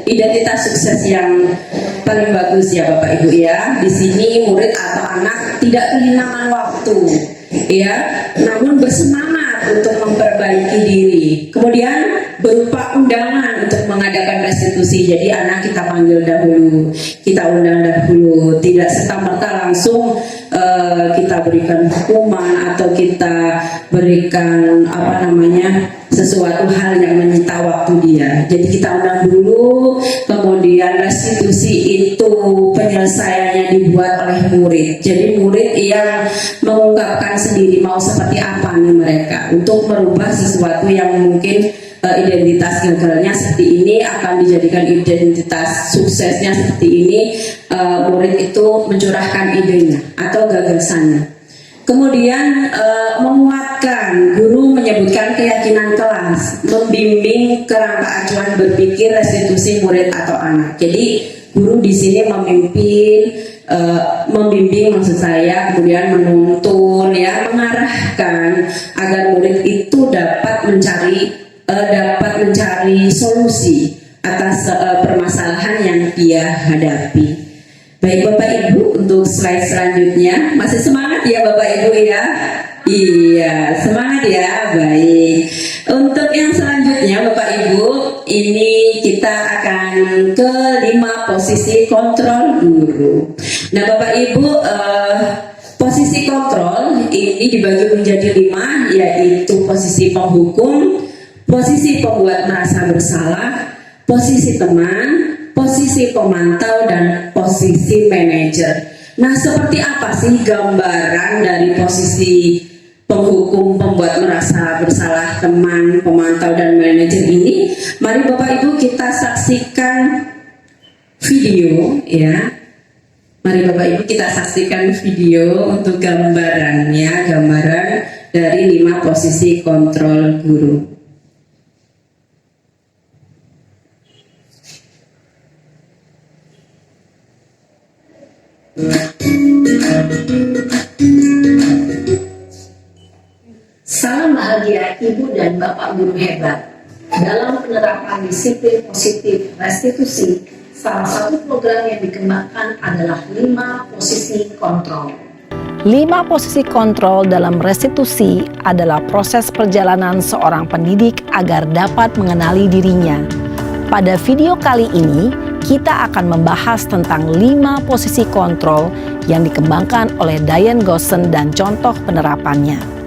Speaker 1: identitas sukses yang paling bagus ya Bapak Ibu ya. Di sini murid atau anak tidak kehilangan waktu ya, namun bersemangat untuk memperbaiki diri. Kemudian berupa undangan untuk mengadakan restitusi. Jadi anak kita panggil dahulu, kita undang dahulu, tidak serta-merta langsung kita berikan hukuman atau kita berikan sesuatu hal yang menyita waktu dia. Jadi kita undang dulu, kemudian restitusi itu penyelesaiannya dibuat oleh murid. Jadi murid yang mengungkapkan sendiri mau seperti apa nih mereka untuk merubah sesuatu yang mungkin identitas gagalnya seperti ini akan dijadikan identitas suksesnya seperti ini. Murid itu mencurahkan idenya atau gagasannya. Kemudian menguatkan, guru menyebutkan keyakinan kelas, membimbing kerangka acuan berpikir restitusi murid atau anak. Jadi guru di sini membimbing maksud saya, kemudian menuntun ya, mengarahkan agar murid itu dapat mencari solusi atas permasalahan yang dia hadapi. Baik Bapak Ibu, untuk slide selanjutnya masih semangat ya Bapak Ibu ya? Iya, semangat ya. Baik. Untuk yang selanjutnya Bapak Ibu, ini kita akan ke 5 posisi kontrol guru. Nah Bapak Ibu, posisi kontrol ini dibagi menjadi 5, yaitu posisi penghukum, posisi pembuat merasa bersalah, posisi teman, posisi pemantau, dan posisi manajer. Nah, seperti apa sih gambaran dari posisi penghukum, pembuat merasa bersalah, teman, pemantau, dan manajer ini, mari Bapak Ibu kita saksikan video ya. Mari Bapak Ibu kita saksikan video untuk gambaran dari 5 posisi kontrol guru.
Speaker 2: Salam bahagia Ibu dan Bapak guru hebat. Dalam penerapan disiplin positif restitusi, salah satu program yang dikembangkan adalah 5 posisi kontrol. 5 posisi kontrol dalam restitusi adalah proses perjalanan seorang pendidik agar dapat mengenali dirinya. Pada video kali ini, kita akan membahas tentang 5 posisi kontrol yang dikembangkan oleh Diane Goossen dan contoh penerapannya.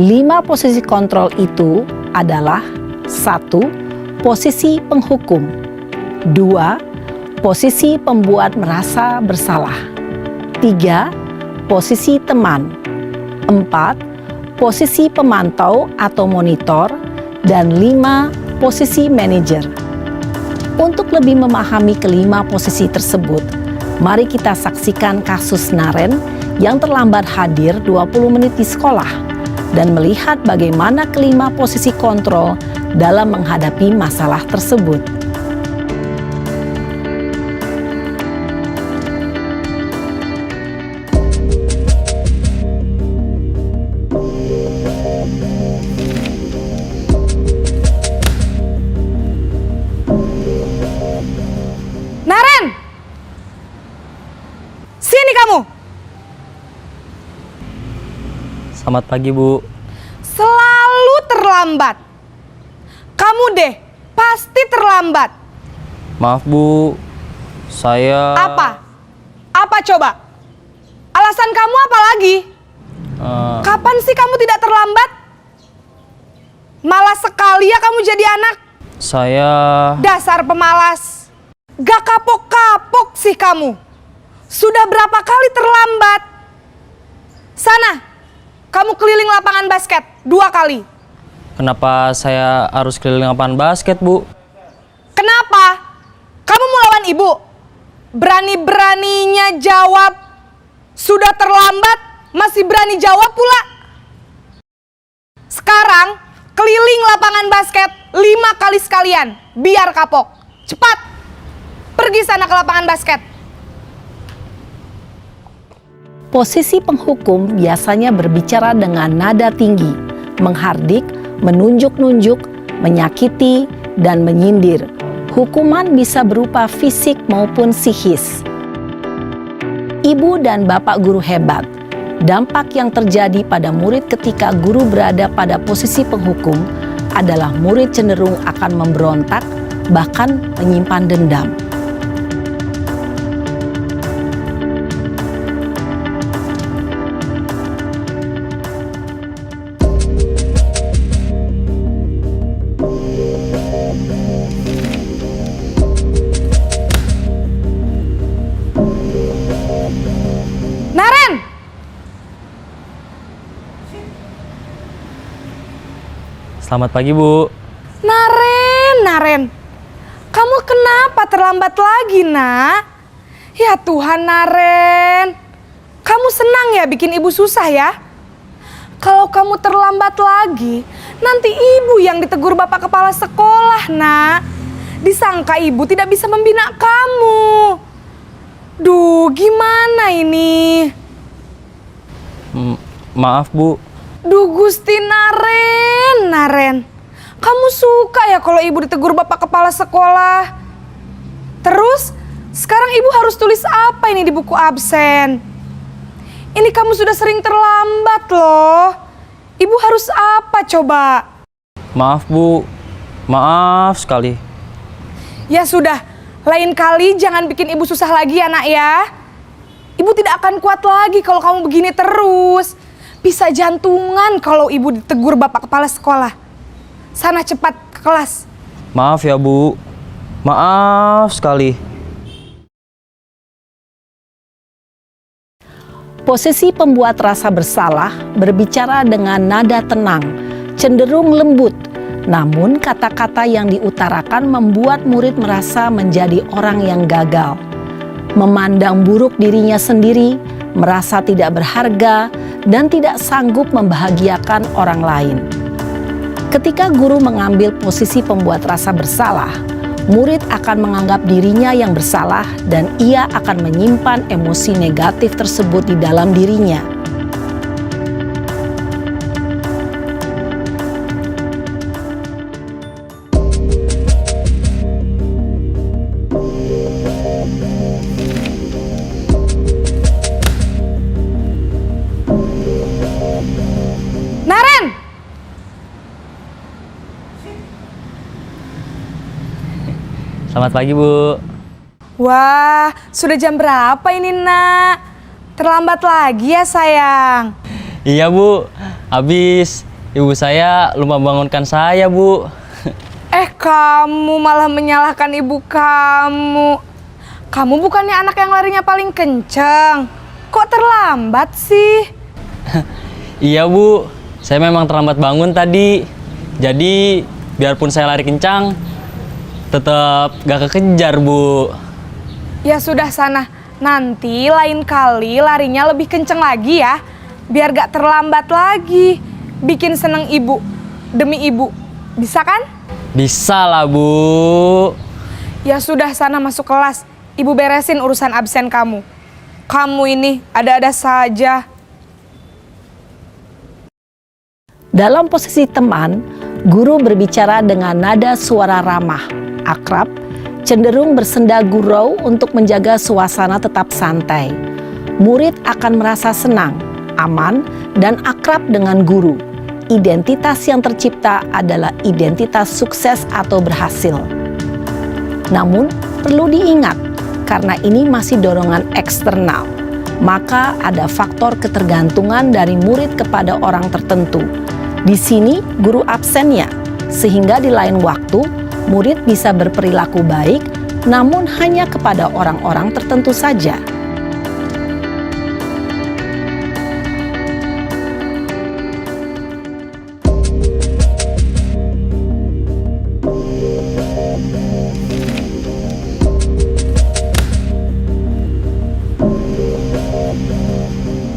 Speaker 2: 5 posisi kontrol itu adalah 1. Posisi penghukum. 2. Posisi pembuat merasa bersalah. 3. Posisi teman. 4. Posisi pemantau atau monitor. Dan 5. Posisi manajer. Untuk lebih memahami kelima posisi tersebut, mari kita saksikan kasus Naren yang terlambat hadir 20 menit di sekolah dan melihat bagaimana kelima posisi kontrol dalam menghadapi masalah tersebut.
Speaker 4: Naren! Sini kamu!
Speaker 5: Selamat pagi, Bu.
Speaker 4: Selalu terlambat. Kamu deh, pasti terlambat.
Speaker 5: Maaf, Bu. Saya...
Speaker 4: Apa? Apa coba? Alasan kamu apa lagi? Kapan sih kamu tidak terlambat? Malas sekali ya kamu jadi anak.
Speaker 5: Saya...
Speaker 4: Dasar pemalas. Gak kapok-kapok sih kamu. Sudah berapa kali terlambat? Sana, kamu keliling lapangan basket 2 kali.
Speaker 5: Kenapa saya harus keliling lapangan basket, Bu?
Speaker 4: Kenapa? Kamu mau lawan ibu? Berani-beraninya jawab. Sudah terlambat, masih berani jawab pula. Sekarang, keliling lapangan basket 5 kali sekalian. Biar kapok. Cepat. Pergi sana ke lapangan basket.
Speaker 2: Posisi penghukum biasanya berbicara dengan nada tinggi, menghardik, menunjuk-nunjuk, menyakiti, dan menyindir. Hukuman bisa berupa fisik maupun psikis. Ibu dan Bapak guru hebat, dampak yang terjadi pada murid ketika guru berada pada posisi penghukum adalah murid cenderung akan memberontak, bahkan menyimpan dendam.
Speaker 4: Naren!
Speaker 5: Selamat pagi, Bu.
Speaker 4: Naren. Kamu kenapa terlambat lagi, nak? Ya Tuhan, Naren. Kamu senang ya bikin ibu susah ya? Kalau kamu terlambat lagi, nanti ibu yang ditegur bapak kepala sekolah, nak. Disangka ibu tidak bisa membina kamu. Duh, gimana ini?
Speaker 5: Maaf, Bu.
Speaker 4: Duh, Gusti Naren. Kamu suka ya kalau ibu ditegur bapak kepala sekolah? Terus, sekarang ibu harus tulis apa ini di buku absen? Ini kamu sudah sering terlambat loh. Ibu harus apa coba?
Speaker 5: Maaf, Bu. Maaf sekali.
Speaker 4: Ya sudah, lain kali jangan bikin ibu susah lagi ya, nak ya. Ibu tidak akan kuat lagi kalau kamu begini terus. Bisa jantungan kalau ibu ditegur bapak kepala sekolah. Sana cepat ke kelas.
Speaker 5: Maaf ya, Bu. Maaf sekali.
Speaker 2: Posisi pembuat rasa bersalah berbicara dengan nada tenang, cenderung lembut, namun kata-kata yang diutarakan membuat murid merasa menjadi orang yang gagal, memandang buruk dirinya sendiri, merasa tidak berharga, dan tidak sanggup membahagiakan orang lain. Ketika guru mengambil posisi pembuat rasa bersalah, murid akan menganggap dirinya yang bersalah dan ia akan menyimpan emosi negatif tersebut di dalam dirinya.
Speaker 4: Naren!
Speaker 5: Selamat pagi, Bu.
Speaker 4: Wah, sudah jam berapa ini, Nak? Terlambat lagi ya, sayang.
Speaker 5: Iya, Bu. Habis ibu saya lupa bangunkan saya, Bu.
Speaker 4: Kamu malah menyalahkan ibu kamu. Kamu bukannya anak yang larinya paling kenceng. Kok terlambat sih?
Speaker 5: Iya, Bu. Saya memang terlambat bangun tadi. Jadi, biarpun saya lari kencang, tetap gak kekejar, Bu.
Speaker 4: Ya sudah sana, nanti lain kali larinya lebih kenceng lagi ya. Biar gak terlambat lagi. Bikin seneng ibu, demi ibu. Bisa kan?
Speaker 5: Bisa lah, Bu.
Speaker 4: Ya sudah sana masuk kelas. Ibu beresin urusan absen kamu. Kamu ini ada-ada saja.
Speaker 2: Dalam posisi teman, guru berbicara dengan nada suara ramah, akrab, cenderung bersenda gurau untuk menjaga suasana tetap santai. Murid akan merasa senang, aman, dan akrab dengan guru. Identitas yang tercipta adalah identitas sukses atau berhasil. Namun, perlu diingat, karena ini masih dorongan eksternal, maka ada faktor ketergantungan dari murid kepada orang tertentu. Di sini, guru absennya, sehingga di lain waktu, murid bisa berperilaku baik, namun hanya kepada orang-orang tertentu saja.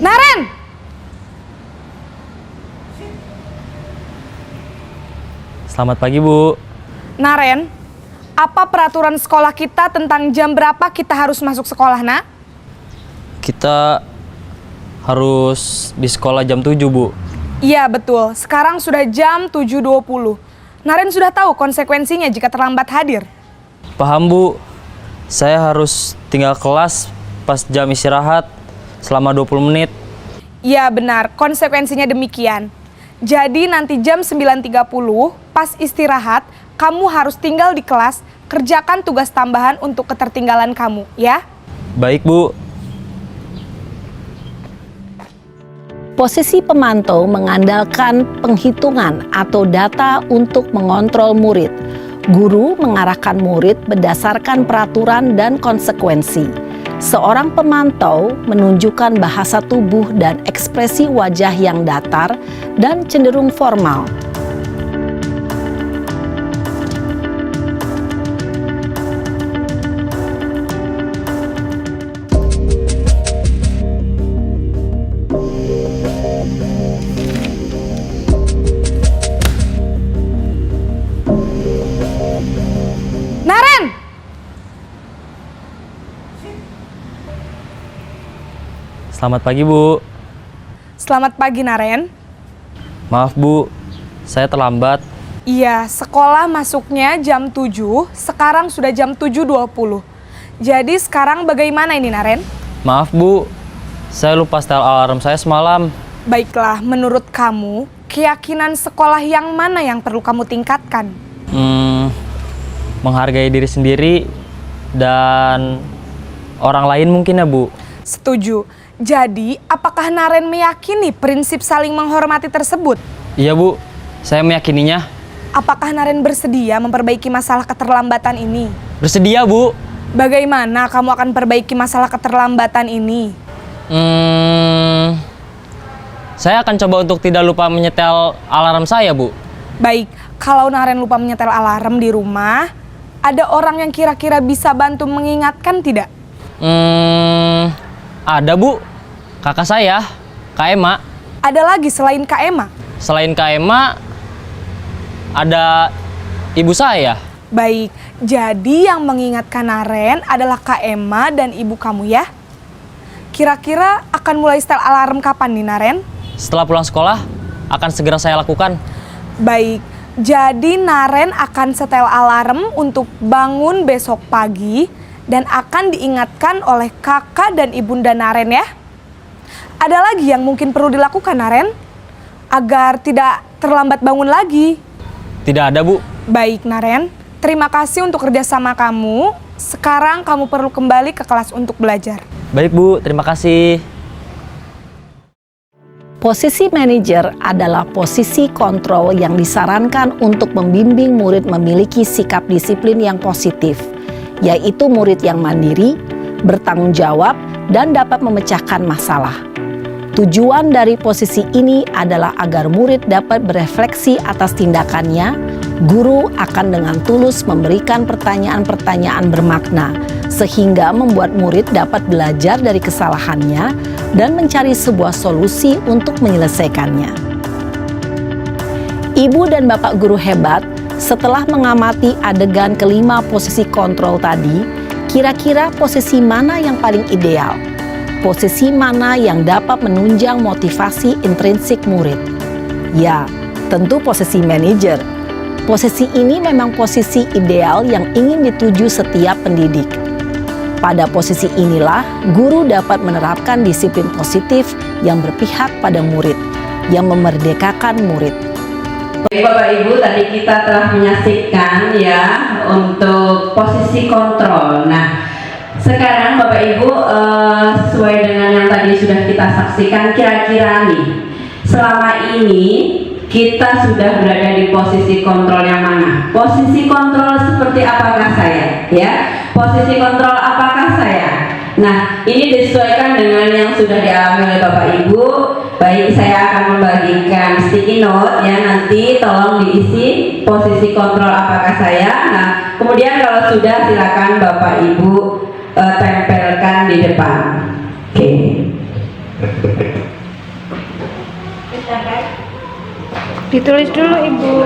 Speaker 4: Naren!
Speaker 5: Selamat pagi, Bu.
Speaker 4: Naren, apa peraturan sekolah kita tentang jam berapa kita harus masuk sekolah, Nak?
Speaker 5: Kita harus di sekolah jam 7, Bu.
Speaker 4: Iya, betul. Sekarang sudah jam 7.20. Naren sudah tahu konsekuensinya jika terlambat hadir.
Speaker 5: Paham, Bu. Saya harus tinggal kelas pas jam istirahat selama 20 menit.
Speaker 4: Iya, benar. Konsekuensinya demikian. Jadi nanti jam 9.30 pas istirahat, kamu harus tinggal di kelas, kerjakan tugas tambahan untuk ketertinggalan kamu, ya?
Speaker 5: Baik, Bu.
Speaker 2: Posisi pemantau mengandalkan penghitungan atau data untuk mengontrol murid. Guru mengarahkan murid berdasarkan peraturan dan konsekuensi. Seorang pemantau menunjukkan bahasa tubuh dan ekspresi wajah yang datar dan cenderung formal.
Speaker 4: Naren!
Speaker 5: Selamat pagi, Bu.
Speaker 4: Selamat pagi, Naren.
Speaker 5: Maaf, Bu. Saya terlambat.
Speaker 4: Iya, sekolah masuknya jam 7, sekarang sudah jam 7.20. Jadi sekarang bagaimana ini, Naren?
Speaker 5: Maaf, Bu. Saya lupa setel alarm saya semalam.
Speaker 4: Baiklah, menurut kamu, keyakinan sekolah yang mana yang perlu kamu tingkatkan?
Speaker 5: Menghargai diri sendiri dan orang lain mungkin ya, Bu.
Speaker 4: Setuju. Jadi, apakah Naren meyakini prinsip saling menghormati tersebut?
Speaker 5: Iya, Bu. Saya meyakininya.
Speaker 4: Apakah Naren bersedia memperbaiki masalah keterlambatan ini?
Speaker 5: Bersedia, Bu.
Speaker 4: Bagaimana kamu akan perbaiki masalah keterlambatan ini?
Speaker 5: Saya akan coba untuk tidak lupa menyetel alarm saya, Bu.
Speaker 4: Baik, kalau Naren lupa menyetel alarm di rumah, ada orang yang kira-kira bisa bantu mengingatkan tidak?
Speaker 5: Ada, Bu. Kakak saya, Kak Ema.
Speaker 4: Ada lagi selain Kak Ema?
Speaker 5: Selain Kak Ema, ada ibu saya.
Speaker 4: Baik, jadi yang mengingatkan Naren adalah Kak Ema dan ibu kamu ya? Kira-kira akan mulai setel alarm kapan nih Naren?
Speaker 5: Setelah pulang sekolah, akan segera saya lakukan.
Speaker 4: Baik, jadi Naren akan setel alarm untuk bangun besok pagi dan akan diingatkan oleh kakak dan ibunda Naren ya. Ada lagi yang mungkin perlu dilakukan Naren agar tidak terlambat bangun lagi?
Speaker 5: Tidak ada, Bu.
Speaker 4: Baik Naren, terima kasih untuk kerjasama kamu. Sekarang kamu perlu kembali ke kelas untuk belajar.
Speaker 5: Baik, Bu. Terima kasih.
Speaker 2: Posisi manajer adalah posisi kontrol yang disarankan untuk membimbing murid memiliki sikap disiplin yang positif, yaitu murid yang mandiri, bertanggung jawab, dan dapat memecahkan masalah. Tujuan dari posisi ini adalah agar murid dapat berefleksi atas tindakannya. Guru akan dengan tulus memberikan pertanyaan-pertanyaan bermakna, sehingga membuat murid dapat belajar dari kesalahannya dan mencari sebuah solusi untuk menyelesaikannya. Ibu dan Bapak guru hebat, setelah mengamati adegan kelima posisi kontrol tadi, kira-kira posisi mana yang paling ideal? Posisi mana yang dapat menunjang motivasi intrinsik murid? Ya, tentu posisi manajer. Posisi ini memang posisi ideal yang ingin dituju setiap pendidik. Pada posisi inilah, guru dapat menerapkan disiplin positif yang berpihak pada murid, yang memerdekakan murid.
Speaker 1: Baik Bapak Ibu, tadi kita telah menyaksikan ya untuk posisi kontrol. Nah, sekarang Bapak Ibu sesuai dengan yang tadi sudah kita saksikan, kira-kira nih selama ini kita sudah berada di posisi kontrol yang mana? Posisi kontrol seperti apakah saya? Ya, posisi kontrol apakah saya? Nah, ini disesuaikan dengan yang sudah dialami oleh Bapak Ibu. Baik, saya akan membagikan sticky note ya, nanti tolong diisi posisi kontrol apakah saya. Nah, kemudian kalau sudah silakan Bapak Ibu tempelkan di depan. Oke.
Speaker 4: Ditulis dulu Ibu.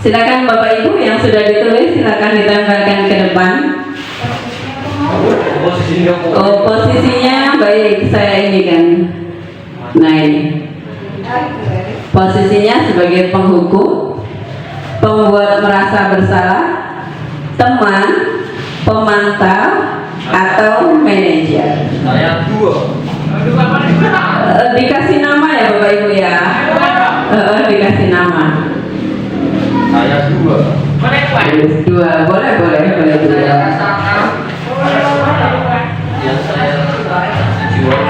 Speaker 1: Silakan Bapak Ibu yang sudah ditulis silakan ditempelkan ke depan. Oh, posisinya baik, saya ini kan. Nah ini posisinya sebagai penghukum, pembuat merasa bersalah, teman, pemantau, atau manajer. Dikasih nama ya Bapak Ibu ya. Dikasih nama.
Speaker 3: Saya dua.
Speaker 1: Dua, boleh dua.
Speaker 3: Yang saya jual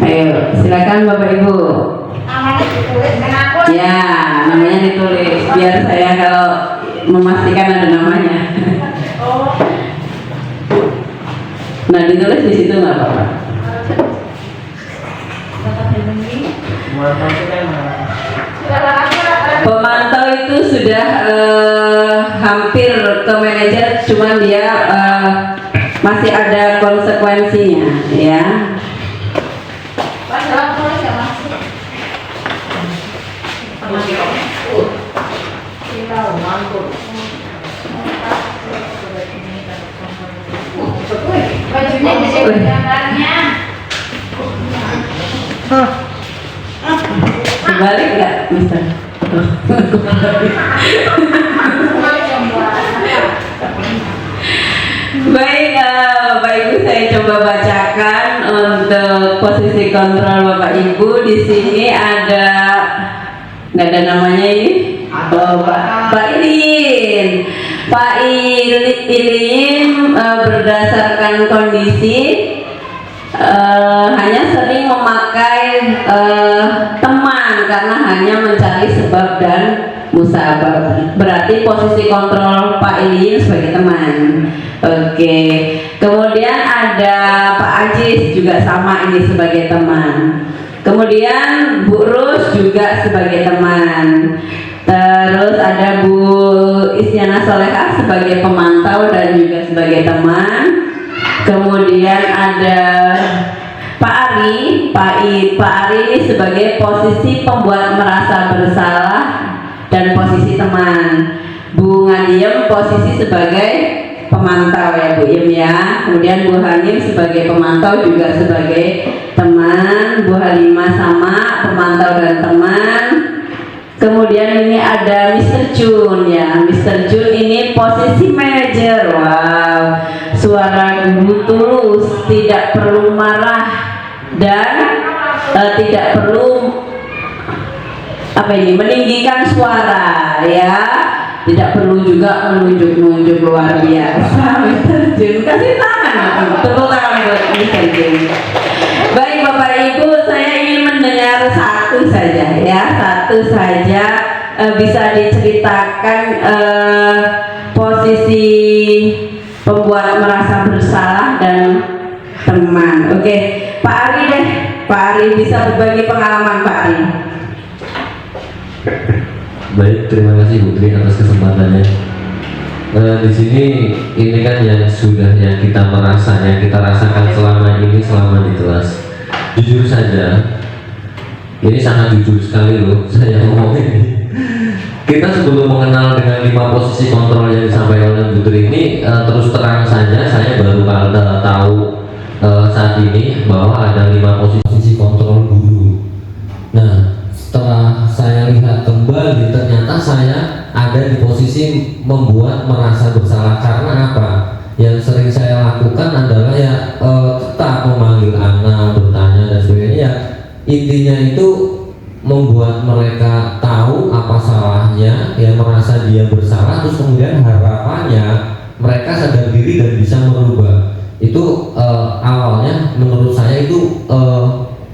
Speaker 1: Ayo, silakan Bapak Ibu. Ya, namanya ditulis biar saya kalau memastikan ada namanya. Nah, ditulis di situ nggak apa-apa. Pemantau itu sudah hampir ke manajer, cuman dia masih ada konsekuensinya, ya.
Speaker 6: Bajunya jadi gambarnya.
Speaker 1: Kembali nggak, Mister? posisi kontrol Bapak Ibu. Di sini ada, nggak ada namanya ini. Pak Ilin. Pak Ilin berdasarkan kondisi hanya sering memakai teman karena hanya mencari sebab dan musabab. Berarti posisi kontrol Pak Ilin sebagai teman. Oke. Kemudian ada Pak Ajis juga sama ini sebagai teman. Kemudian Bu Rus juga sebagai teman. Terus ada Bu Isyana Solehah sebagai pemantau dan juga sebagai teman. Kemudian ada Pak Ari, Pak Ari ini sebagai posisi pembuat merasa bersalah dan posisi teman. Bu Ngadiem posisi sebagai pemantau ya Bu Im ya. Kemudian Bu Hanim sebagai pemantau juga sebagai teman. Bu Halimah sama pemantau dan teman. Kemudian ini ada Mr. Jun ya. Mr. Jun ini posisi manajer. Wow, suara guru tulus, tidak perlu marah dan tidak perlu meninggikan suara ya. Tidak perlu juga menunjuk-nunjuk luar biasa. Mr. Jun, kasih tangan, tepuk tangan buat Mr. Jun. Baik Bapak Ibu, saya ingin mendengar satu saja ya, satu saja bisa diceritakan posisi pembuat merasa bersalah dan teman. Oke, Pak Ari deh, Pak Ari bisa berbagi pengalaman Pak Ari.
Speaker 3: Baik, terima kasih Bu Tri atas kesempatannya. Di sini ini kan yang kita merasa, yang kita rasakan selama di kelas. Jujur saja, ini sangat jujur sekali loh saya ngomong ini. Kita sebelum mengenal dengan 5 posisi kontrol yang disampaikan oleh Bu Tri ini, terus terang saja saya baru tahu saat ini bahwa ada 5 posisi kontrol guru. Nah, setelah saya lihat kembali, ternyata saya ada di posisi membuat merasa bersalah. Karena apa? Yang sering saya lakukan adalah ya tetap memanggil anak, bertanya dan sebagainya. Ya, intinya itu membuat mereka tahu apa salahnya, ya merasa dia bersalah, terus kemudian harapannya mereka sadar diri dan bisa merubah. Itu awalnya menurut saya itu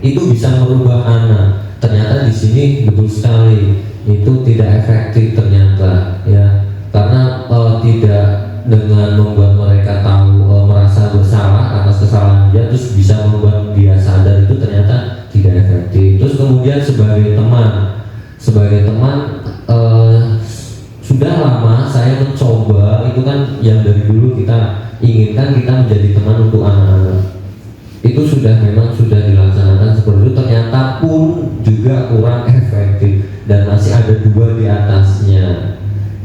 Speaker 3: bisa merubah anak. Ternyata di sini betul sekali itu tidak efektif ternyata ya, karena tidak dengan membuat mereka tahu merasa bersalah atas kesalahan dia terus bisa membuat dia sadar, itu ternyata tidak efektif. Terus kemudian sebagai teman sudah lama saya mencoba, itu kan yang dari dulu kita inginkan, kita menjadi teman untuk anak-anak. Itu memang sudah dilaksanakan seperti itu, ternyata pun juga kurang efektif dan masih ada 2 di atasnya.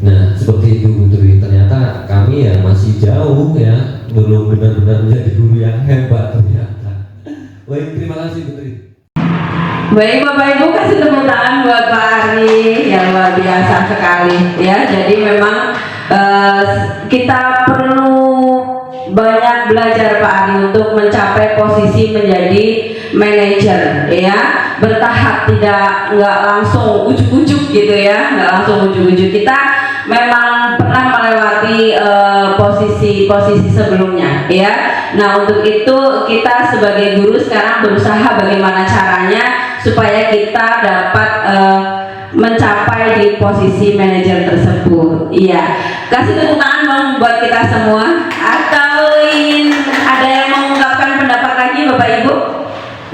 Speaker 3: Nah seperti itu Bu Tri, ternyata kami ya masih jauh ya, belum benar-benar menjadi guru yang hebat ternyata. Baik, terima kasih Bu Tri.
Speaker 1: Baik Bapak Ibu, kasih tepuk tangan buat Pak Ari yang luar biasa sekali ya. Jadi memang kita perlu banyak belajar Pak Ari untuk mencapai posisi menjadi manajer ya, bertahap, nggak langsung ujuk-ujuk gitu ya, nggak langsung ujuk-ujuk. Kita memang pernah melewati posisi-posisi sebelumnya ya. Nah untuk itu kita sebagai guru sekarang berusaha bagaimana caranya supaya kita dapat mencapai di posisi manajer tersebut. Iya, kasih tepuk tangan dong buat kita semua. Atau ada yang mengungkapkan pendapat lagi Bapak Ibu?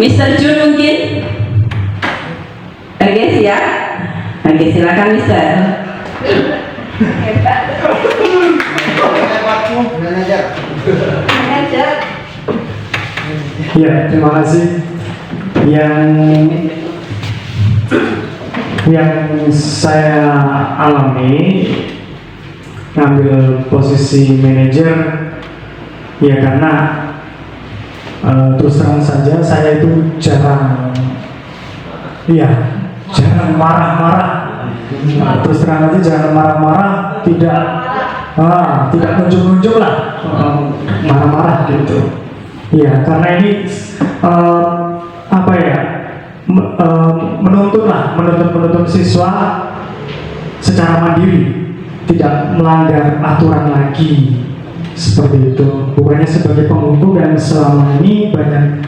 Speaker 1: Mr. Jun mungkin? Oke, siap. Oke, silakan Mister. Manajer.
Speaker 7: Ya, terima kasih. Yang saya alami ngambil posisi manajer ya karena terus terang saja saya itu jarang marah-marah. Terus terang aja jangan marah-marah, tidak nunjuk-nunjuk lah, marah-marah gitu. Ya karena ini menuntut siswa secara mandiri, tidak melanggar aturan lagi seperti itu. Bukannya sebagai penghukum dan selama ini banyak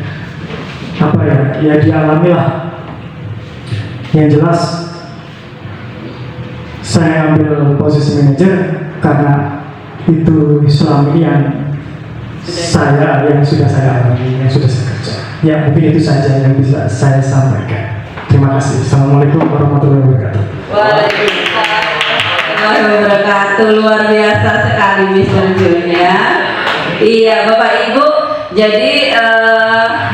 Speaker 7: ya dialami lah. Yang jelas saya ambil posisi manajer karena itu selama ini yang sudah saya alami, yang sudah saya kerja. Ya mungkin itu saja yang bisa saya sampaikan. Terima kasih. Assalamualaikum warahmatullahi wabarakatuh.
Speaker 1: Waalaikumsalam warahmatullahi wabarakatuh. Luar biasa sekali Mr. Junior. Iya Bapak Ibu, jadi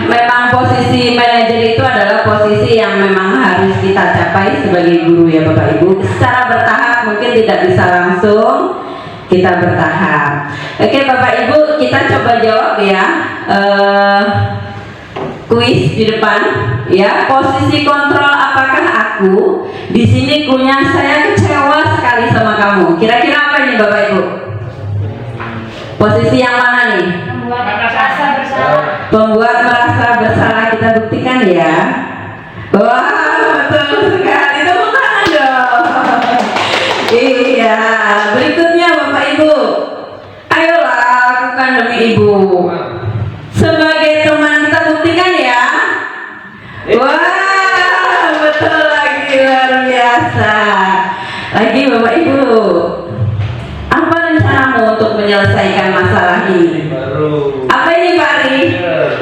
Speaker 1: memang posisi manajer itu adalah posisi yang memang harus kita capai sebagai guru ya Bapak Ibu. Secara bertahap mungkin tidak bisa langsung, kita bertahap. Oke Bapak Ibu, kita coba jawab ya. Kuis di depan ya. Posisi kontrol apakah aku? Di sini kunya saya kecewa sekali sama kamu. Kira-kira apa ini Bapak Ibu? Posisi yang mana nih?
Speaker 6: Membuat merasa bersalah.
Speaker 1: Membuat merasa bersalah, kita buktikan ya. Wah, betul sekali. Tepuk tangan dong. Iya, berikutnya Bapak Ibu. Ayolah lakukan demi Ibu. Sebagai teman kita buktikan ya. Wah, betul lagi, luar biasa. Lagi Bapak Ibu, apa rencanamu untuk menyelesaikan masalah ini? Apa ini Pak Ari?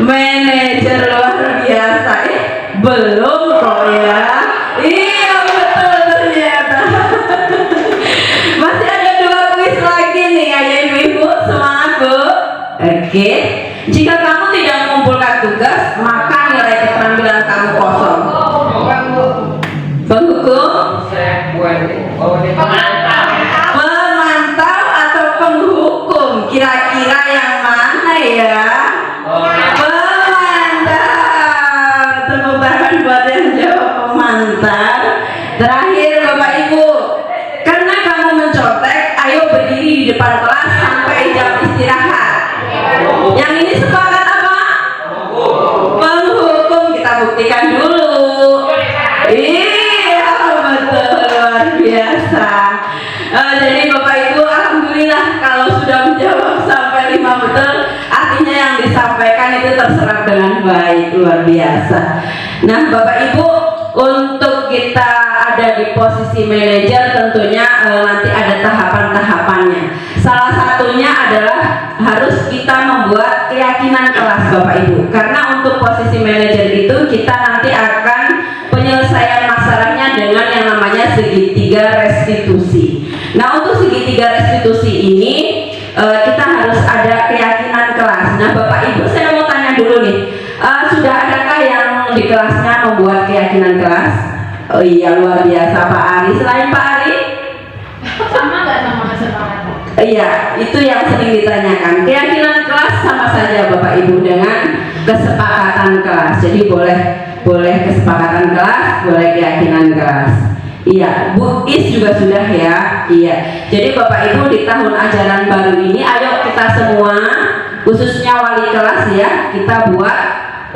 Speaker 1: Manajer luar biasa. Belum kok ya. Iya betul ternyata. Masih ada 2 kuis lagi nih ayah ibu-ibu. Semangat Bu. Oke. Jika kamu tidak mengumpulkan tugas, maka nilai keterampilan kamu kosong. Penghukum? Memantau atau penghukum? Kira-kira yang mana ya? Memantau. Tepuk tangan buat yang jawab memantau. Terakhir Bapak Ibu, karena kamu mencontek, ayo berdiri di depan kelas sampai jam istirahat. Yang ini sepakat apa? Penghukum. Kita buktikan dulu. Iya betul, luar biasa. Jadi Bapak Ibu, alhamdulillah kalau sudah menjawab sampai 5 betul, artinya yang disampaikan itu terserap dengan baik, luar biasa. Nah Bapak Ibu, untuk kita ada di posisi manajer tentunya nanti ada tahapan-tahapannya. Salah satunya adalah harus kita membuat keyakinan kelas Bapak Ibu. Karena untuk posisi manajer itu kita nanti akan penyelesaian masalahnya dengan yang namanya segitiga restitusi. Nah untuk segitiga restitusi ini kita harus ada keyakinan kelas. Nah Bapak Ibu saya mau tanya dulu nih, sudah adakah yang di kelasnya membuat keyakinan kelas? Oh iya luar biasa Pak Ari. Selain Pak Ari?
Speaker 6: Sama nggak sama kesepakatan?
Speaker 1: Iya, itu yang sering ditanyakan. Keyakinan kelas sama saja Bapak Ibu dengan kesepakatan kelas. Jadi boleh kesepakatan kelas, boleh keyakinan kelas. Iya, Bu Is juga sudah ya. Iya. Jadi Bapak Ibu di tahun ajaran baru ini, ayo kita semua, khususnya wali kelas ya, kita buat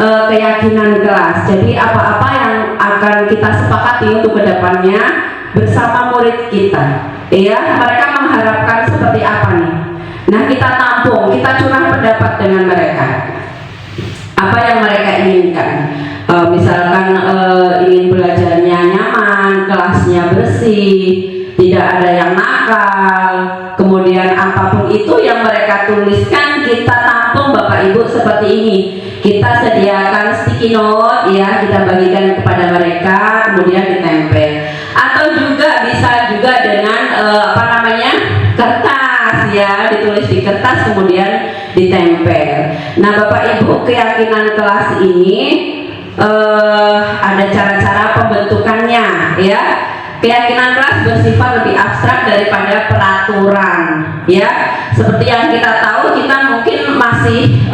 Speaker 1: keyakinan kelas. Jadi apa-apa yang akan kita sepakati untuk kedepannya bersama murid kita. Ya, mereka mengharapkan seperti apa nih? Nah, kita tampung, kita curah pendapat dengan mereka. Apa yang mereka inginkan? Misalkan ingin belajarnya nyaman, kelasnya bersih, tidak ada yang nakal, kemudian apapun itu yang mereka tuliskan kita tampung Bapak Ibu seperti ini. Kita sediakan sticky note ya, kita bagikan kepada mereka, kemudian ditempel. Atau juga bisa juga dengan kertas ya, ditulis di kertas kemudian ditempel. Nah Bapak Ibu, keyakinan kelas ini ada cara-cara pembentukannya ya. Keyakinan kelas bersifat lebih abstrak daripada peraturan ya. Seperti yang kita tahu, kita mungkin masih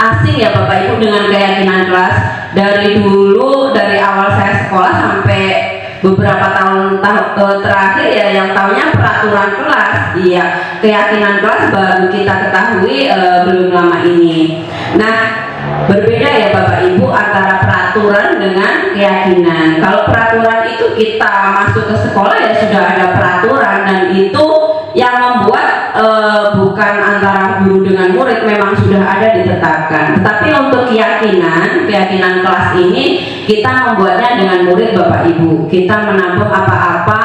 Speaker 1: asing ya Bapak Ibu dengan keyakinan kelas. Dari dulu, dari awal saya sekolah sampai beberapa tahun terakhir ya, yang tahunya peraturan kelas. Iya, keyakinan kelas baru kita ketahui belum lama ini. Nah, berbeda ya Bapak Ibu antara peraturan peraturan dengan keyakinan. Kalau peraturan itu kita masuk ke sekolah ya sudah ada peraturan, dan itu yang membuat bukan antara guru dengan murid, memang sudah ada ditetapkan. Tetapi untuk keyakinan kelas ini kita membuatnya dengan murid Bapak Ibu. Kita menampung apa-apa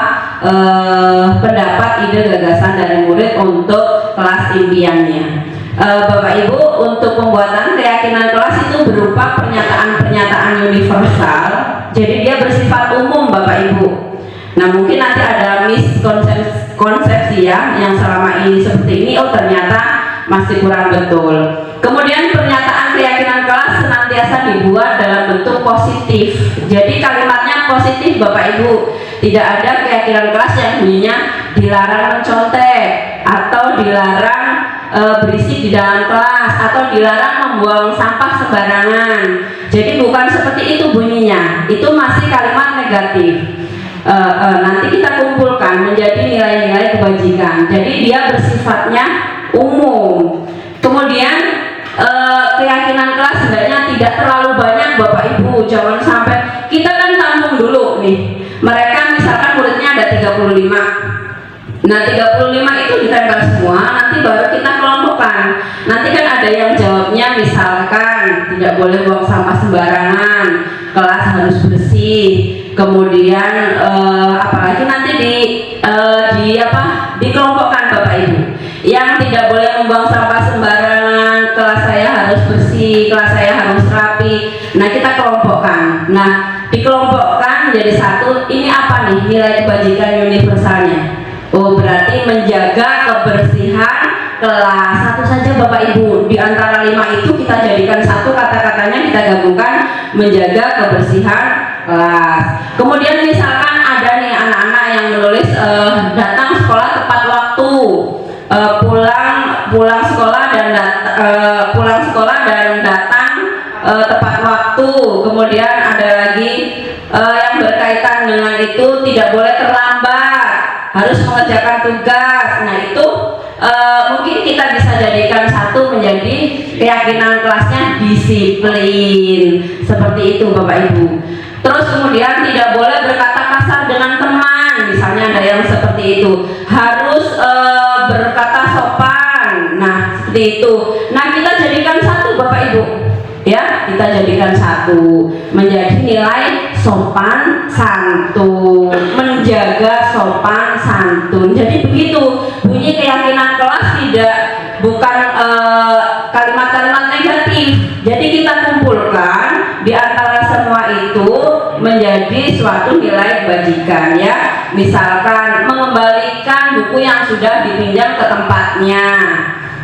Speaker 1: pendapat, ide, gagasan dari murid untuk kelas impiannya. Bapak Ibu, untuk pembuatan keyakinan kelas itu berupa pernyataan-pernyataan universal. Jadi dia bersifat umum Bapak Ibu. Nah mungkin nanti ada miskonsepsi ya, yang selama ini seperti ini, oh ternyata masih kurang betul. Kemudian pernyataan keyakinan kelas senantiasa dibuat dalam bentuk positif. Jadi kalimatnya positif Bapak Ibu. Tidak ada keyakinan kelas yang bunyinya dilarang mencontek, atau dilarang berisik di dalam kelas, atau dilarang membuang sampah sembarangan. Jadi bukan seperti itu bunyinya. Itu masih kalimat negatif. Nanti kita kumpulkan menjadi nilai-nilai kebajikan. Jadi dia bersifatnya umum. Kemudian keyakinan kelas hendaknya tidak terlalu banyak Bapak Ibu. Jangan sampai kita kan tampung dulu nih. Mereka misalkan muridnya ada 35. Nah 35 itu ditempel semua, nanti baru kita kelompokkan. Nanti kan ada yang jawabnya misalkan tidak boleh buang sampah sembarangan, kelas harus bersih. Kemudian apalagi nanti dikelompokkan Bapak Ibu. Yang tidak boleh membuang sampah sembarangan, kelas saya harus bersih, kelas saya harus rapi. Nah kita kelompokkan. Nah dikelompokkan menjadi satu. Ini apa nih nilai kebajikan universalnya? Oh berarti menjaga kebersihan kelas. Satu saja Bapak Ibu, di antara 5 itu kita jadikan satu, kata-katanya kita gabungkan, menjaga kebersihan kelas. Kemudian misalkan ada nih anak-anak yang menulis datang sekolah tepat waktu, pulang sekolah dan datang tepat waktu. Kemudian ada lagi yang berkaitan dengan itu tidak boleh terlambat, harus mengerjakan tugas. Nah itu mungkin kita bisa jadikan satu menjadi keyakinan kelasnya disiplin, seperti itu Bapak Ibu. Terus kemudian tidak boleh berkata kasar dengan teman, misalnya ada yang seperti itu. Harus berkata sopan. Nah seperti itu. Nah kita jadikan satu Bapak Ibu, ya kita jadikan satu menjadi nilai sopan santun, menjaga sopan santun. Jadi begitu bunyi keyakinan kelas, bukan kalimat-kalimat negatif. Jadi kita kumpulkan di antara semua itu menjadi suatu nilai kebajikan ya. Misalkan mengembalikan buku yang sudah dipinjam ke tempatnya,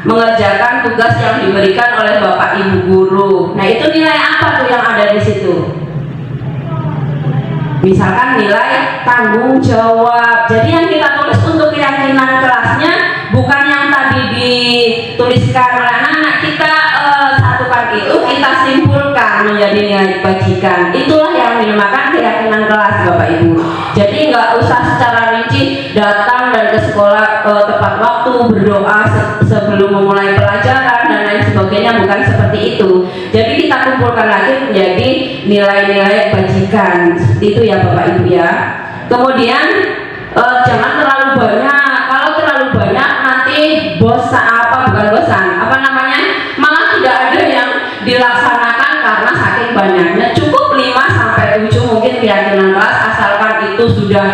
Speaker 1: mengerjakan tugas yang diberikan oleh Bapak Ibu guru. Nah itu nilai apa tuh yang ada di situ? Misalkan nilai tanggung jawab. Jadi yang kita tulis untuk keyakinan kelasnya bukan yang tadi dituliskan oleh anak-anak. Kita satukan itu, kita simpulkan menjadi nilai kebajikan. Itulah yang dinamakan keyakinan kelas Bapak Ibu. Jadi nggak usah secara rinci datang dan ke sekolah tepat waktu, berdoa sebelum memulai pelajaran dan lain sebagainya, bukan seperti itu. Jadi kita kumpulkan lagi menjadi nilai-nilai kebajikan, seperti itu ya Bapak Ibu ya. Kemudian jangan terlalu banyak. Kalau terlalu banyak nanti malah tidak ada yang dilaksanakan karena saking banyaknya. Cukup 5-7 mungkin keyakinan kelas, asalkan itu sudah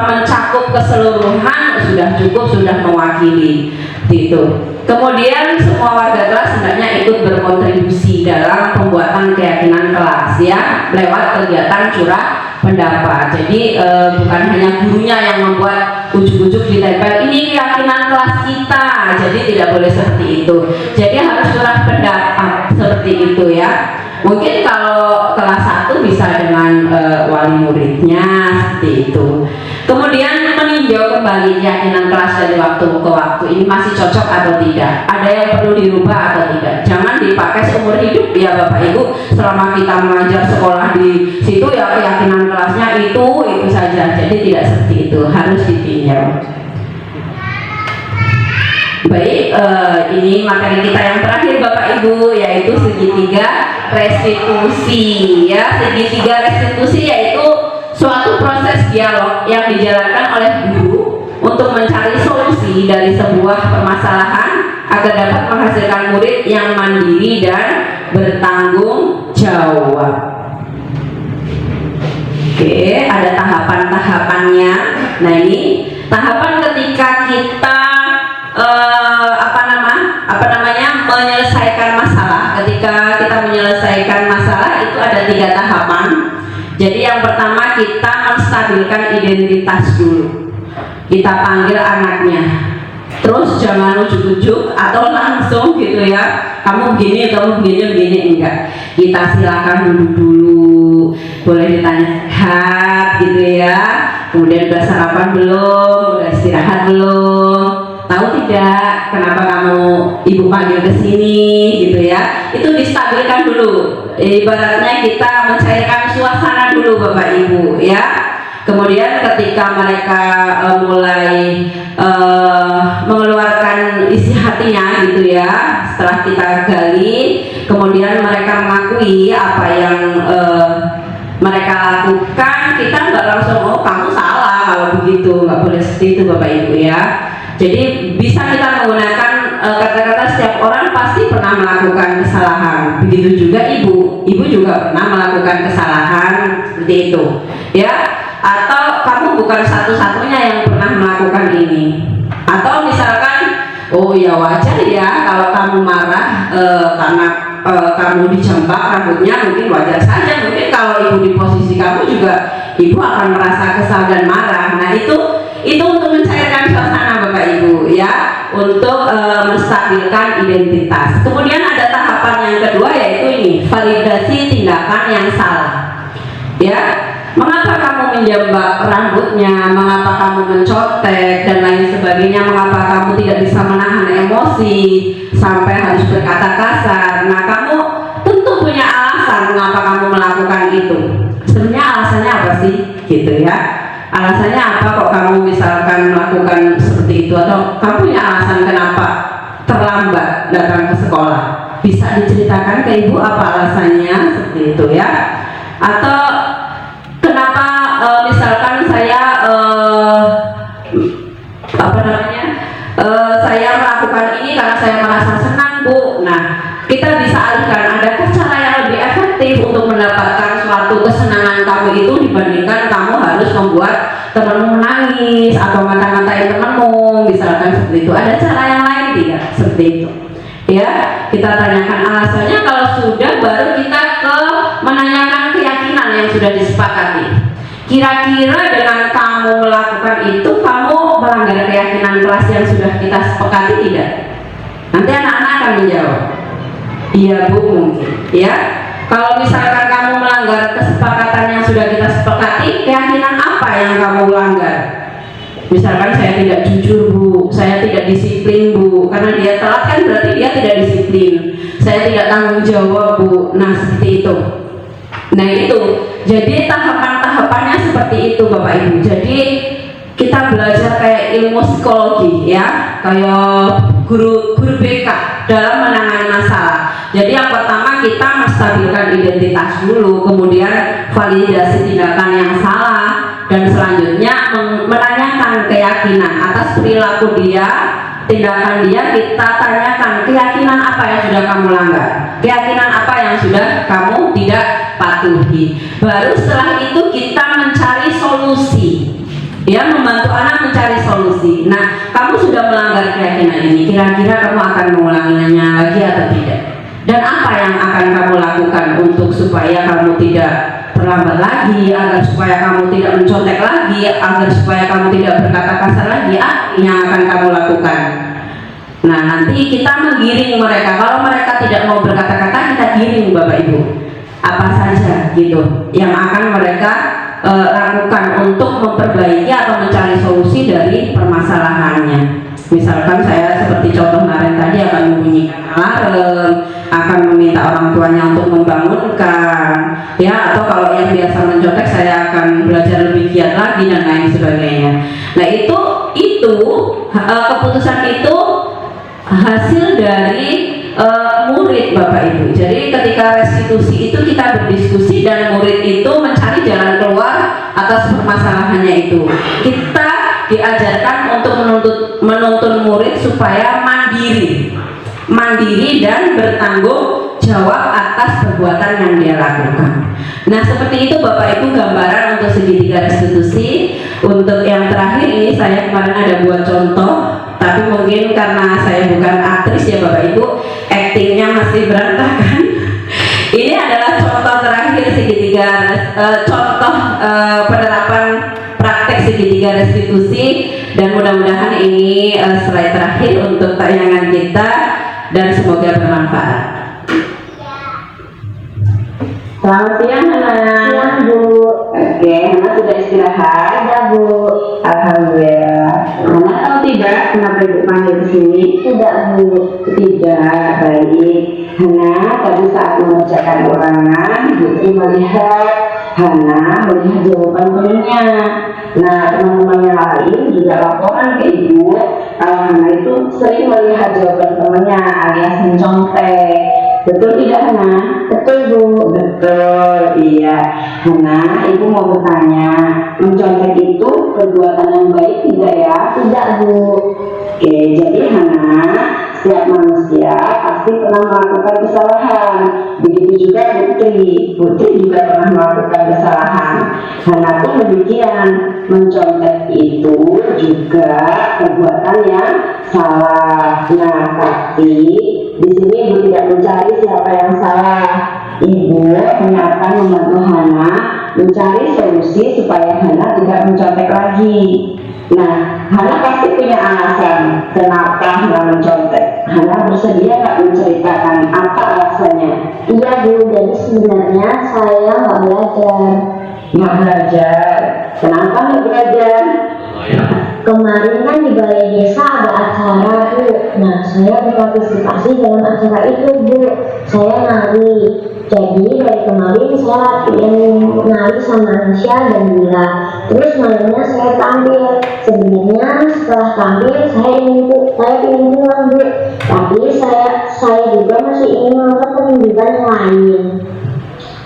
Speaker 1: mencakup keseluruhan, sudah cukup, sudah mewakili gitu. Kemudian semua warga kelas hendaknya ikut berkontribusi dalam pembuatan keyakinan kelas ya, lewat kegiatan curah pendapat. Jadi bukan hanya gurunya yang membuat ujuk-ujuk ditempel ini keyakinan kelas kita, jadi tidak boleh seperti itu. Jadi harus curah pendapat seperti itu ya. Mungkin kalau kelas 1 bisa dengan wali muridnya, seperti itu. Kemudian meninjau kembali keyakinan kelas dari waktu ke waktu, ini masih cocok atau tidak, ada yang perlu dirubah atau tidak. Jangan dipakai seumur hidup ya Bapak Ibu. Selama kita mengajar sekolah di situ ya keyakinan kelasnya itu saja. Jadi tidak seperti itu, harus ditinjau. Baik, ini materi kita yang terakhir Bapak Ibu, yaitu segitiga restitusi ya. Segitiga restitusi yaitu suatu proses dialog yang dijalankan oleh guru untuk mencari solusi dari sebuah permasalahan agar dapat menghasilkan murid yang mandiri dan bertanggung jawab. Oke, ada tahapan-tahapannya. Nah, ini tahapan ketika kita menyelesaikan masalah. Ketika kita menyelesaikan masalah itu ada 3 tahapan. Jadi yang pertama kita menstabilkan identitas dulu. Kita panggil anaknya. Terus jangan ujuk-ujuk atau langsung gitu ya. Kamu begini, enggak. Kita silakan dulu. Boleh ditanya sehat gitu ya. Kemudian udah sarapan belum? Udah istirahat belum? Tahu tidak kenapa kamu ibu panggil ke sini gitu ya? Itu distabilkan dulu. Ibaratnya kita mencairkan suasana dulu Bapak Ibu ya. Kemudian ketika mereka mulai mengeluarkan isi hatinya gitu ya, setelah kita gali, kemudian mereka mengakui apa yang mereka lakukan, kita nggak langsung oh kamu salah kalau begitu, nggak boleh seperti itu Bapak Ibu ya. Jadi bisa kita menggunakan kata-kata setiap orang pasti pernah melakukan kesalahan. Begitu juga ibu juga pernah melakukan kesalahan seperti itu ya. Atau kamu bukan satu-satunya yang pernah melakukan ini. Atau misalkan, oh ya wajar ya kalau kamu marah karena kamu dijambak rambutnya, mungkin wajar saja. Mungkin kalau ibu di posisi kamu juga, ibu akan merasa kesal dan marah. Nah itu untuk mencairkan suasana Bapak Ibu ya, untuk menstabilkan identitas. Kemudian ada tahapan yang kedua yaitu ini, validasi tindakan yang salah ya. Mengapa kamu menjambak rambutnya, mengapa kamu mencotek dan lain sebagainya, mengapa kamu tidak bisa menahan emosi sampai harus berkata kasar. Nah kamu tentu punya alasan mengapa kamu melakukan itu. Sebenarnya alasannya apa sih gitu ya. Alasannya apa kok kamu misalkan melakukan seperti itu, atau kamu punya alasan kenapa terlambat datang ke sekolah. Bisa diceritakan ke ibu apa alasannya seperti itu ya. Atau kenapa misalkan saya saya melakukan ini karena saya merasa senang Bu. Nah kita bisa alihkan, adakah cara yang lebih efektif untuk mendapatkan suatu kesenangan kamu itu dibandingkan kamu harus membuat temanmu menangis atau ngata-ngatain temanmu misalkan seperti itu. Ada cara yang lain tidak seperti itu ya. Kita tanyakan alasannya. Kalau sudah, baru kita ke menanyakan keyakinan yang sudah disepakati. Kira-kira dengan kamu melakukan itu, kamu melanggar keyakinan kelas yang sudah kita sepakati tidak? Nanti anak-anak akan menjawab iya Bu mungkin ya. Kalau misalkan kamu melanggar kesepakatan yang sudah kita sepakati, keyakinan apa yang kamu langgar? Misalkan saya tidak jujur Bu, saya tidak disiplin Bu, karena dia telat kan berarti dia tidak disiplin. Saya tidak tanggung jawab Bu. Nah seperti itu. Nah itu, jadi tahapan-tahapannya seperti itu Bapak Ibu. Jadi kita belajar kayak ilmu psikologi ya, kayak guru BK dalam menangani masalah. Jadi yang pertama kita menstabilkan identitas dulu, kemudian validasi tindakan yang salah, dan selanjutnya menanyakan keyakinan atas perilaku dia, tindakan dia. Kita tanyakan keyakinan apa yang sudah kamu langgar, keyakinan apa yang sudah kamu tidak patuhi. Baru setelah itu kita mencari solusi ya, membantu anak mencari solusi. Nah kamu sudah melanggar keyakinan ini, kira-kira kamu akan mengulanginya lagi atau tidak? Dan apa yang akan kamu lakukan untuk supaya kamu tidak terlambat lagi, agar supaya kamu tidak mencontek lagi, agar supaya kamu tidak berkata kasar lagi? Apa yang akan kamu lakukan? Nah nanti kita menggiring mereka. Kalau mereka tidak mau berkata-kata, kita giring Bapak Ibu. Apa saja gitu yang akan mereka lakukan untuk memperbaiki atau mencari solusi dari permasalahannya. Misalkan saya seperti contoh kemarin tadi akan membunyikan alarm, akan meminta orang tuanya untuk membangunkan ya, atau kalau yang biasa mencontek saya akan belajar lebih giat lagi dan lain sebagainya. Nah itu keputusan itu hasil dari murid Bapak Ibu. Jadi ketika restitusi itu kita berdiskusi dan murid itu mencari jalan keluar atas permasalahannya itu. Kita diajarkan untuk menuntun murid supaya mandiri dan bertanggung jawab atas perbuatan yang dia lakukan. Nah seperti itu Bapak Ibu gambaran untuk segitiga restitusi. Untuk yang terakhir ini saya kemarin ada buat contoh, tapi mungkin karena saya bukan aktris ya Bapak Ibu, aktingnya masih berantakan. Ini adalah contoh terakhir segitiga contoh penerapan praktek segitiga restitusi, dan mudah-mudahan ini slide terakhir untuk tayangan kita dan semoga bermanfaat. Selamat siang Hana.
Speaker 8: Siang Bu.
Speaker 1: Oke, Hana sudah istirahat?
Speaker 8: Ada Bu.
Speaker 1: Alhamdulillah. Hana tahu tidak kenapa Ibu panggil di sini?
Speaker 8: Tidak Bu.
Speaker 1: Tidak, baik. Hana tadi saat mengerjakan ulangan, Putri melihat Hana melihat jawaban temannya. Nah, teman-teman yang lain juga laporan ke Ibu kalau Hana itu sering melihat jawaban temannya alias mencontek. Betul tidak Hana?
Speaker 8: Betul Bu.
Speaker 1: Betul, iya. Hana, Ibu mau bertanya, mencontek itu perbuatan yang baik tidak ya?
Speaker 8: Tidak Bu.
Speaker 1: Oke, jadi Hana, setiap manusia pasti pernah melakukan kesalahan. Begitu juga Putri juga pernah melakukan kesalahan. Hana pun demikian. Mencontek itu juga perbuatan yang salah. Nah, tapi di sini Ibu tidak mencari siapa yang salah. Ibu hanya akan membantu Hana mencari solusi supaya Hana tidak mencontek lagi. Nah, Hana pasti punya alasan kenapa Hana mencontek. Hana bersedia nggak menceritakan apa alasannya?
Speaker 8: Iya Bu, jadi sebenarnya saya nggak belajar.
Speaker 1: Nggak belajar. Kenapa nggak belajar?
Speaker 8: Kemarin kan di balai desa ada acara Bu. Nah, saya berpartisipasi dalam acara itu Bu. Saya nari. Jadi dari kemarin saya latihan nari sama Anisha dan Bila. Terus malamnya saya tampil. Sebenarnya setelah tampil saya ingin pulang Bu. Tapi saya juga masih ingin nonton pertunjukan yang lain.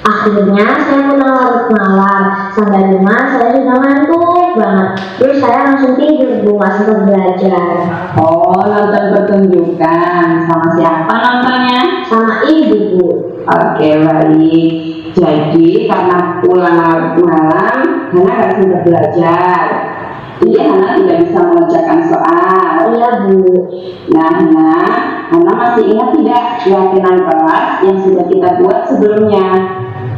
Speaker 8: Akhirnya saya pulang larut malam. Sampai rumah saya sudah ngantuk banget. Terus saya langsung tidur Bu, nggak sempat belajar.
Speaker 1: Oh, nonton pertunjukan. Sama siapa nontonnya?
Speaker 8: Sama Ibu Bu.
Speaker 1: Oke, baik. Jadi karena pulang larut malam, Hana nggak sempat belajar. Jadi Hana tidak bisa mengerjakan soal.
Speaker 8: Iya Bu.
Speaker 1: Nah, Hana masih ingat tidak keyakinan kelas yang sudah kita buat sebelumnya?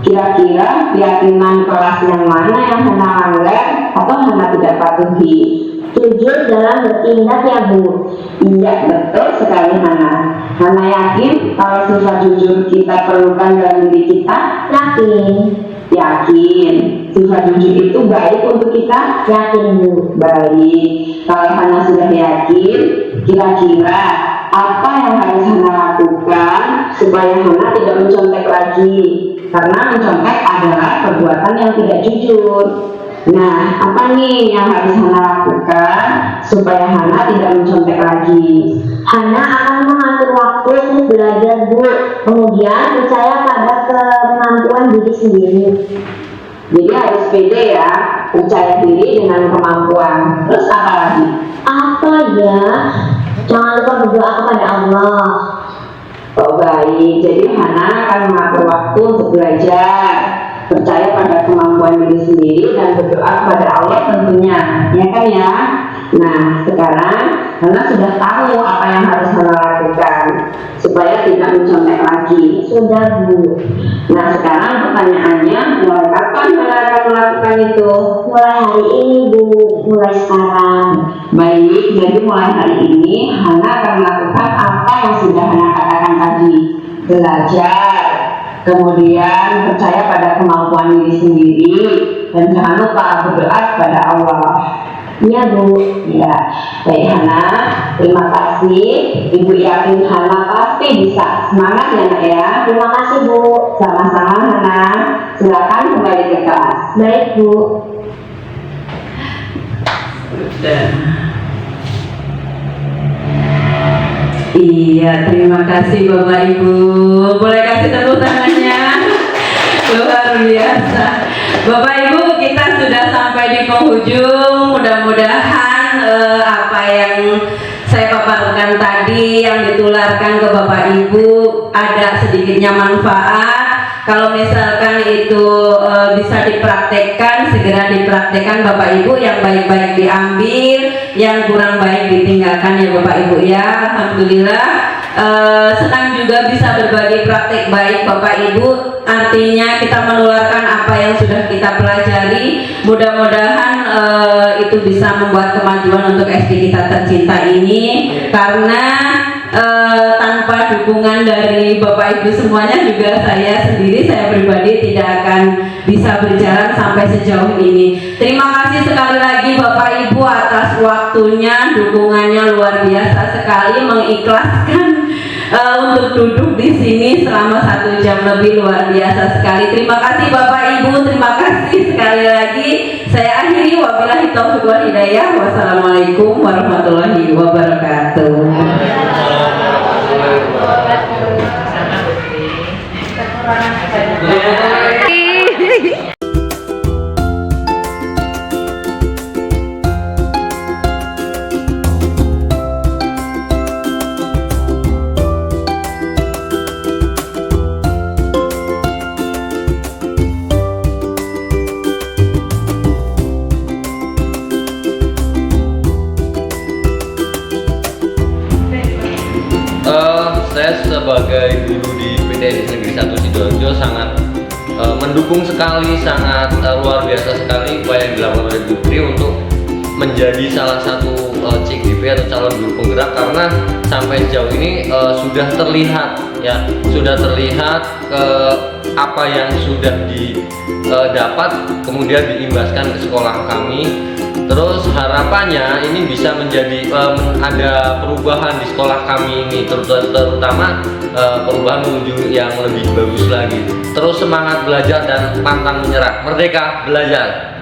Speaker 1: Kira-kira keyakinan kelas yang mana yang Hana langgar atau Hana tidak patuhi?
Speaker 8: Jujur dalam bertindak ya Bu.
Speaker 1: Iya, betul sekali Hana. Hana yakin kalau sifat jujur kita perlukan dalam diri kita?
Speaker 8: Yakin.
Speaker 1: Yakin. Sifat jujur itu baik untuk kita?
Speaker 8: Yakin Bu.
Speaker 1: Baik. Kalau Hana sudah yakin, kira-kira apa yang harus Hana lakukan supaya Hana tidak mencontek lagi? Karena mencontek adalah perbuatan yang tidak jujur. Nah, apa nih yang harus Hana lakukan supaya Hana tidak mencontek lagi?
Speaker 8: Hana akan mengatur waktu untuk belajar Bu. Kemudian percaya pada kemampuan diri sendiri.
Speaker 1: Jadi harus pede ya, percaya diri dengan kemampuan. Terus apa lagi?
Speaker 8: Apa ya? Jangan lupa berdoa kepada Allah.
Speaker 1: Oh baik, jadi Hana akan mengatur waktu untuk belajar, percaya pada kemampuan diri sendiri dan berdoa kepada Allah tentunya, ya kan ya? Nah, sekarang Hana sudah tahu apa yang harus Hana lakukan supaya tidak mencontek lagi.
Speaker 8: Sudah Bu.
Speaker 1: Nah, sekarang pertanyaannya, mulai kapan Hana akan melakukan itu?
Speaker 8: Mulai hari ini Bu. Mulai sekarang.
Speaker 1: Baik, jadi mulai hari ini Hana akan melakukan apa yang sudah Hana katakan tadi. Belajar, kemudian percaya pada kemampuan diri sendiri, dan jangan lupa berdoa kepada Allah.
Speaker 8: Iya Bu.
Speaker 1: Ya, baik Hana, terima kasih. Ibu yakin Hana pasti bisa. Semangat ya Nak ya.
Speaker 8: Terima kasih Bu.
Speaker 1: Sama-sama Hana. Silakan kembali ke kelas.
Speaker 8: Baik Bu.
Speaker 1: Iya, terima kasih Bapak Ibu. Boleh kasih tepuk tangannya? Luar biasa. Bapak Ibu, kita sudah sampai di penghujung. Mudah-mudahan apa yang saya paparkan tadi yang ditularkan ke Bapak Ibu ada sedikitnya manfaat. Kalau misalkan itu bisa dipraktekkan, segera dipraktekkan Bapak Ibu. Yang baik-baik diambil, yang kurang baik ditinggalkan ya Bapak Ibu ya. Alhamdulillah, senang juga bisa berbagi praktek baik Bapak Ibu. Artinya kita menularkan apa yang sudah kita pelajari. Mudah-mudahan itu bisa membuat kemajuan untuk SD kita tercinta ini. Karena tanpa dukungan dari Bapak Ibu semuanya juga saya pribadi tidak akan bisa berjalan sampai sejauh ini. Terima kasih sekali lagi Bapak Ibu atas waktunya, dukungannya luar biasa sekali, mengikhlaskan untuk duduk di sini selama 1 jam lebih, luar biasa sekali. Terima kasih Bapak Ibu, terima kasih sekali lagi. Saya akhiri, wabillahi taufiq wal hidayah. Wassalamualaikum warahmatullahi wabarakatuh.
Speaker 3: Saya sebagai guru di PTN Negeri 1 Sidoarjo sangat mendukung sekali, sangat luar biasa sekali upaya yang dilakukan oleh Bu Tri untuk menjadi salah satu CGP atau calon guru penggerak, karena sampai sejauh ini sudah terlihat ya, sudah terlihat apa yang sudah didapat kemudian diimbaskan ke sekolah kami. Terus harapannya ini bisa menjadi ada perubahan di sekolah kami ini, terutama perubahan menuju yang lebih bagus lagi. Terus semangat belajar dan pantang menyerah. Merdeka belajar.